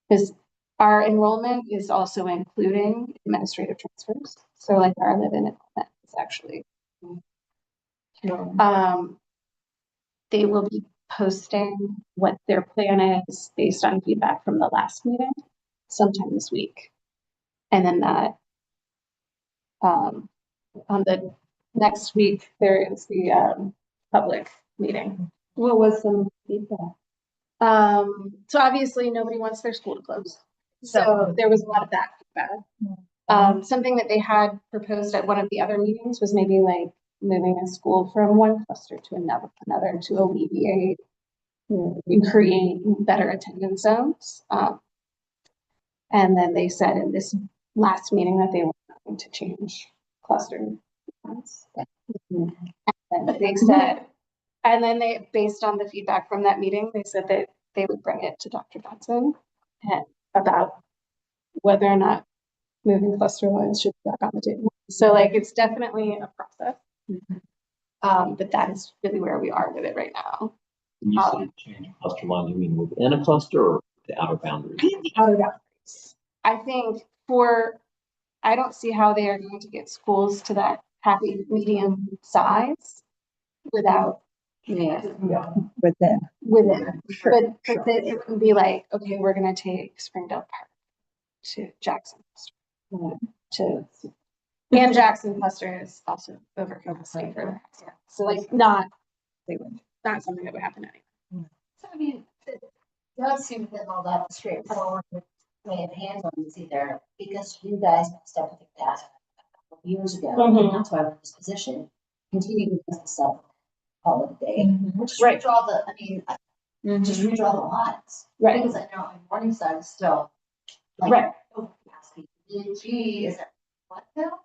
because our enrollment is also including administrative transfers. So like our live in enrollment is actually, they will be posting what their plan is based on feedback from the last meeting sometime this week. And then that, on the next week, there is the public meeting. What was some feedback? So obviously nobody wants their school to close. So there was a lot of that feedback. Something that they had proposed at one of the other meetings was maybe like moving a school from one cluster to another to alleviate and create better attendance zones. And then they said in this last meeting that they were going to change cluster. And they said, and then they, based on the feedback from that meeting, they said that they would bring it to Dr. Johnson and about whether or not moving cluster lines should be back on the table. So like, it's definitely a process. But that is really where we are with it right now. When you say change cluster line, you mean within a cluster or the outer boundaries? Outer boundaries. I think I don't see how they are going to get schools to that happy medium size without Within. But it can be like, okay, we're gonna take Springdale Park to Jackson. And Jackson cluster is also over capacity for that. So like not something that would happen anyway. So I mean, it does seem that all that straightforward way of handling this either because you guys messed up with that a couple of years ago, and that's why we're in this position. Continue to mess this up, call it a day. Just Right. redraw just redraw the lines. Right. Because I know in Morningside is still like, Right. oh, gee, is that what now?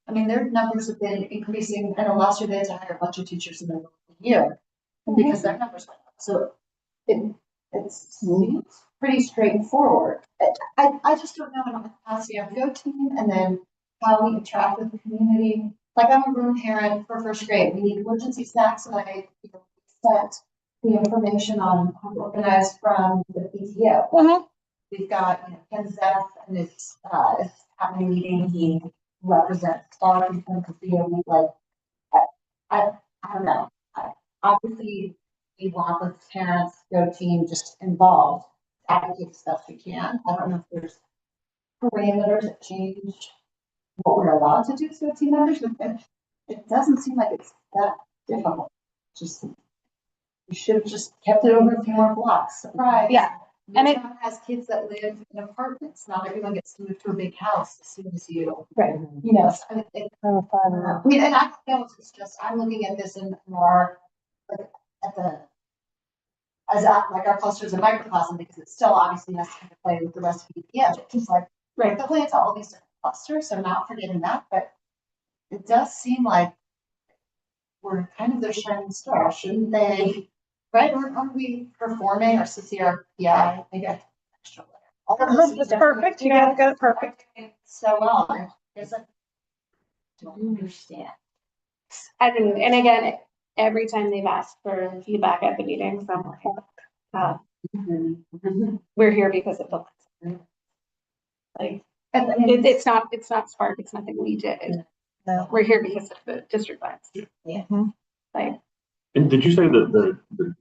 I mean, their numbers have been increasing. I know last year they had to hire a bunch of teachers in the year because their numbers went up. So it's pretty straightforward. I just don't know in the capacity of Go Team and then how we interact with the community. Like I'm a room parent for first grade. We need emergency snacks and I sent the information on how to organize from the PTO. We've got Ken Zeth and it's having a meeting. He represents Clark and the like I don't know. Obviously we want the parents, Go Team just involved, advocate as best we can. I don't know if there's parameters that change what we're allowed to do as Go Team members, but it doesn't seem like it's that difficult. Just we should have just kept it over a few more blocks. Surprise. Yeah. And it- Newtown has kids that live in apartments. Not everyone gets to move to a big house as soon as you, Right. you know, so I mean, I mean, and I don't know, it's just, I'm looking at this in our, like, at the, like our clusters of microcosm, because it still obviously has to play with the rest of EPM, it's just like, Right. the plants all these different clusters, so not forgetting that, but it does seem like we're kind of their shining star, shouldn't they? Right, aren't we performing our CCRPI, maybe I have extra layer. All of those That's things perfect. You got it perfect. so well, I guess I don't understand. I mean, and again, every time they've asked for feedback at the meetings, I'm like, we're here because of the. Like, it's not Spark, it's nothing we did. No. We're here because of the district lines. Mhm. Like, And did you say that the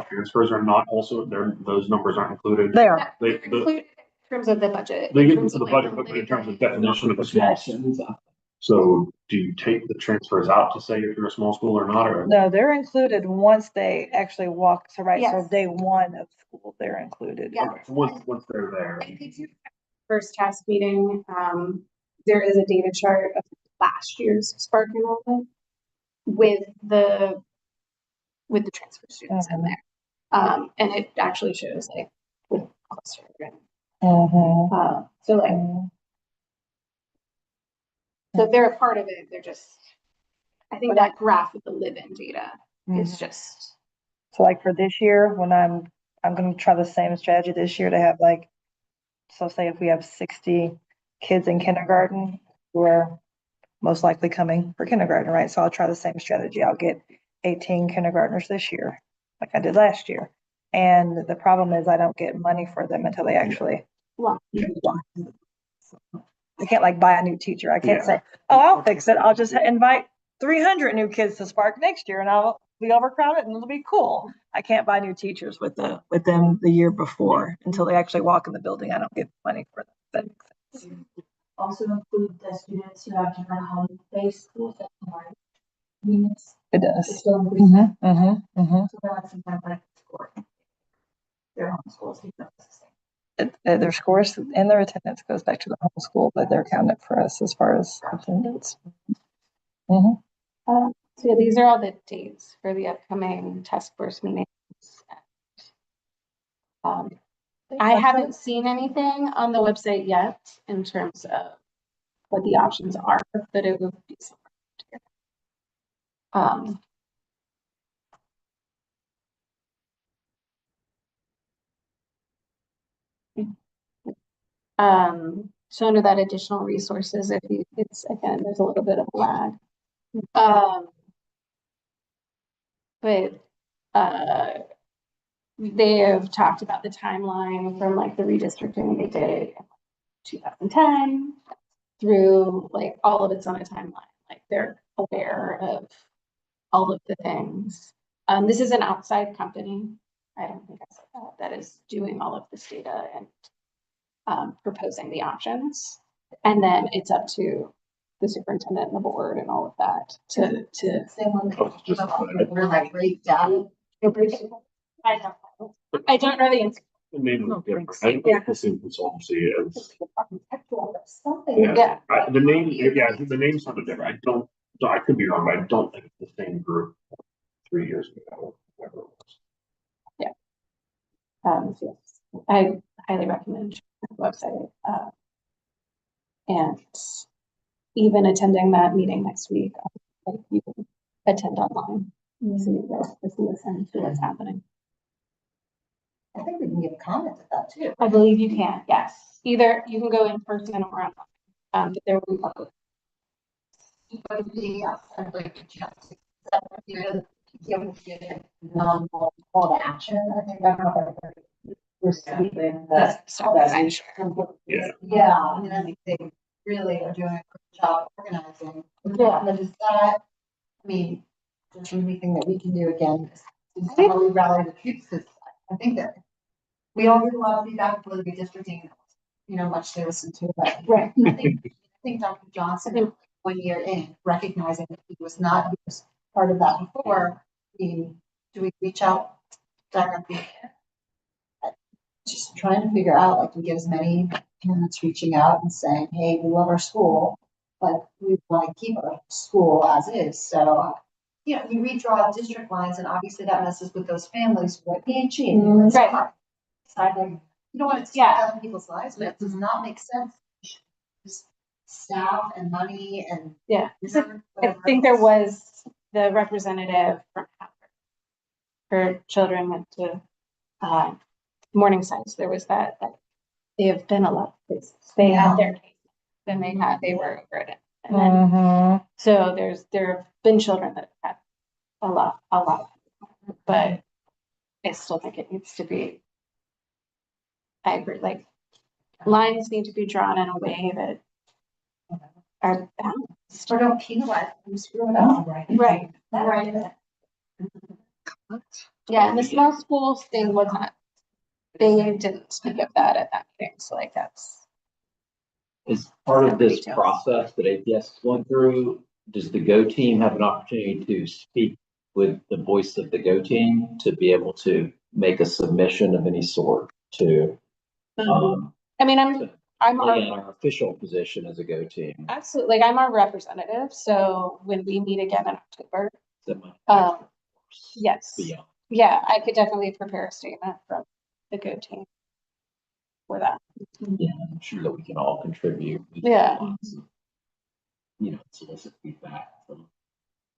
transfers are not also, those numbers aren't included? They are. They, included in terms of the budget. they in get terms into the of, like, budget, but in terms of definition of a small school. So do you take the transfers out to say if you're a small school or not, or? No, they're included once they actually walk to right. So Yes. day one of school, they're included. Yeah. Okay, so once they're there. First task meeting, there is a data chart of last year's Spark enrollment with the transfer students in Mhm. there. And it actually shows like with cluster and, Mhm. so like, Mhm. so they're a part of it, they're just, I think that graph with the live-in data is Mhm. just, So like for this year, when I'm gonna try the same strategy this year to have like, so say if we have 60 kids in kindergarten who are most likely coming for kindergarten, right? So I'll try the same strategy. I'll get 18 kindergartners this year, like I did last year. And the problem is I don't get money for them until they actually well, I can't like buy a new teacher. I can't Yeah. say, oh, I'll fix it. I'll just invite 300 new kids to Spark next year and I'll be overcrowded and it'll be cool. I can't buy new teachers with them the year before until they actually walk in the building. I don't get money for them. That makes sense. Also include the students who have different home-based schools that are units. It It does. still includes that. Mhm. So they're like sometimes like score. Their home schools. Their scores and their attendance goes back to the homeschool, but they're counted for us as far as attendance. Mhm. so yeah, these are all the dates for the upcoming task force meetings. I haven't seen anything on the website yet in terms of what the options are, but it would be somewhere. So under that additional resources, if you, it's, again, there's a little bit of lag. But, they have talked about the timeline from like the redistricting they did in 2010 through like all of it's on a timeline. Like they're aware of all of the things. This is an outside company. I don't think I said that is doing all of this data and proposing the options. And then it's up to the superintendent and the board and all of that to Same one. Just- We're like great data. I don't know the answer. The name is different. I think it's the same consultancy as, Something. Yeah. the name, yeah, the name's something different. I could be wrong, but I don't think it's the same group 3 years ago, whatever it was. Yes, I highly recommend the website. And even attending that meeting next week, like you can attend online. So you guys can listen to what's happening. I think we can give a comment to that too. I believe you can, yes. Either you can go in person or online. But there will be public. But I'd like to just, give it non-call to action, I think I'm not. That's I'm sure. Yeah. Yeah, I mean, I think they really are doing a good job organizing. Yeah. But is that, I mean, is there anything that we can do again? Is how we rally the troops, because I think that we all get a lot of feedback for the redistricting, much to listen to, but. Right. I think Dr. Johnson, 1 year in, recognizing that he was part of that before, I mean, do we reach out directly just trying to figure out, like, we get as many parents reaching out and saying, hey, we love our school, but we want to keep our school as is, so. You know, you redraw district lines and obviously that messes with those families who are PHE. and it's Right. hard. So I think, you don't want to take Yeah. down people's lives, but it does not make sense. Just staff and money and. Yeah. So I whatever think there else. was the representative from her children went to Morningside. So there was that they have been a lot of places. They had their case, then they were over it. And then Mhm. so there have been children that have had a lot, but I still think it needs to be. I agree, like lines need to be drawn in a way that are balanced. Or don't penalize them, screw it up. Right. Yeah, and the small schools thing was not, they didn't speak of that at that meeting, so like that's. As part of this Details. process that APS is going through, does the Go team have an opportunity to speak with the voice of the Go team to be able to make a submission of any sort to, I mean, I'm in our, our official position as a Go team? absolutely, like I'm our representative, so when we meet again in October, That might yes. be on. Yeah, I could definitely prepare a statement from the Go team for that. Yeah, I'm sure that we can all contribute. Yeah. You know, solicit feedback from.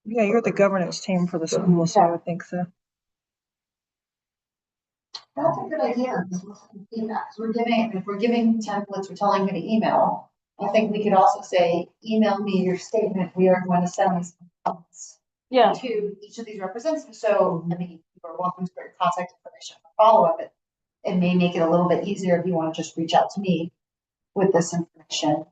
Yeah, you're the governance team for the school, so I would think so. That's a good idea. Feedback. If we're giving templates, we're telling you to email. I think we could also say, email me your statement. We are going to send these comments Yeah. to each of these representatives. So, I mean, you are welcome to put your contact information for follow-up. It may make it a little bit easier if you want to just reach out to me with this information.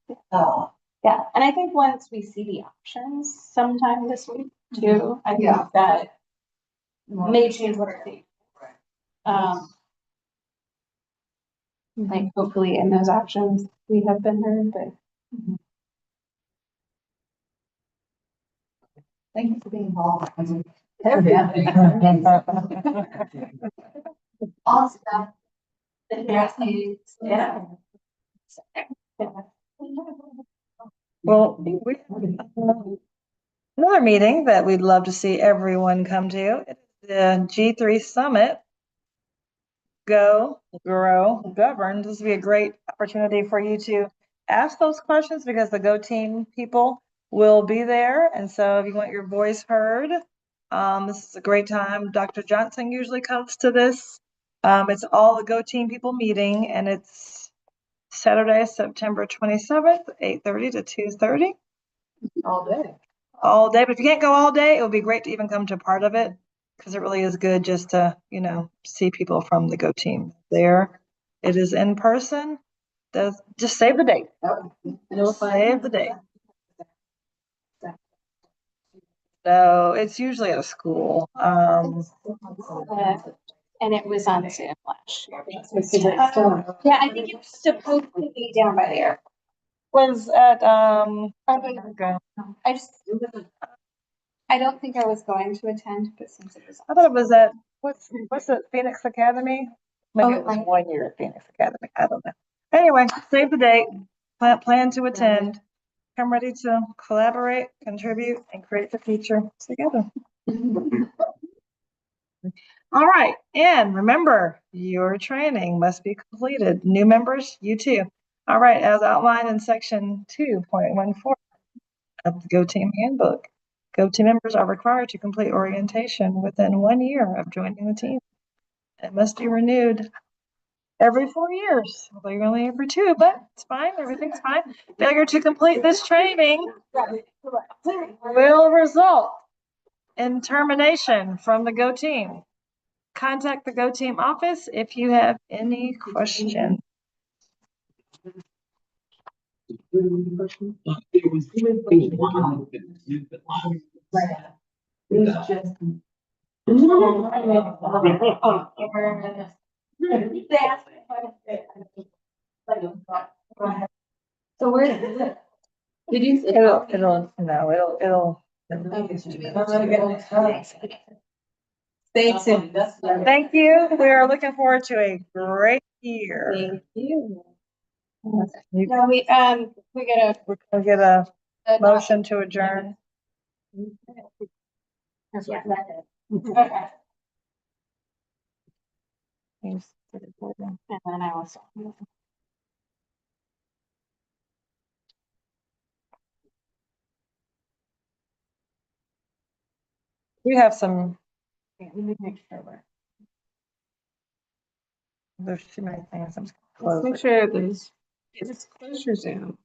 Yeah, and I think once we see the options sometime this week too, I think Yeah. that may change what I think. Like hopefully in those options, we have been heard, but. Thank you for being involved. Awesome. Yeah. Well, we another meeting that we'd love to see everyone come to, the G3 Summit. Go, grow, govern. This would be a great opportunity for you to ask those questions because the Go team people will be there. And so if you want your voice heard, this is a great time. Dr. Johnson usually comes to this. It's all the Go team people meeting, and it's Saturday, September 27th, 8:30 to 2:30. All day. All day, but if you can't go all day, it would be great to even come to part of it because it really is good just to, see people from the Go team there. It is in person. Just save the date. Save the date. No, it's usually at a school. And it was on Zoom last year. Yeah, I think it's supposed to be down by there. Was at I don't think I was going to attend, but since it was. I thought it was at what's it, Phoenix Academy? Maybe Oh, it was 1 year at Phoenix Academy. I don't know. Anyway, save the date. Plan to attend. Come ready to collaborate, contribute, and create the future together. All right, and remember, your training must be completed. New members, you too. All right, as outlined in section 2.14 of the Go Team Handbook, Go Team members are required to complete orientation within 1 year of joining the team. It must be renewed every 4 years, although you're only every 2, but it's fine, everything's fine. Failure to complete this training will result in termination from the Go Team. Contact the Go Team office if you have any questions. So where is it? Did you? It'll. Stay tuned. Thank you. We are looking forward to a great here. Thank you. You No, we get can get a a. motion to adjourn. That's what that is. Okay. And then I also. We have some, Let me make sure we're. there's too many things. I'm just Let's gonna make close it. sure there's. Just close your Zoom.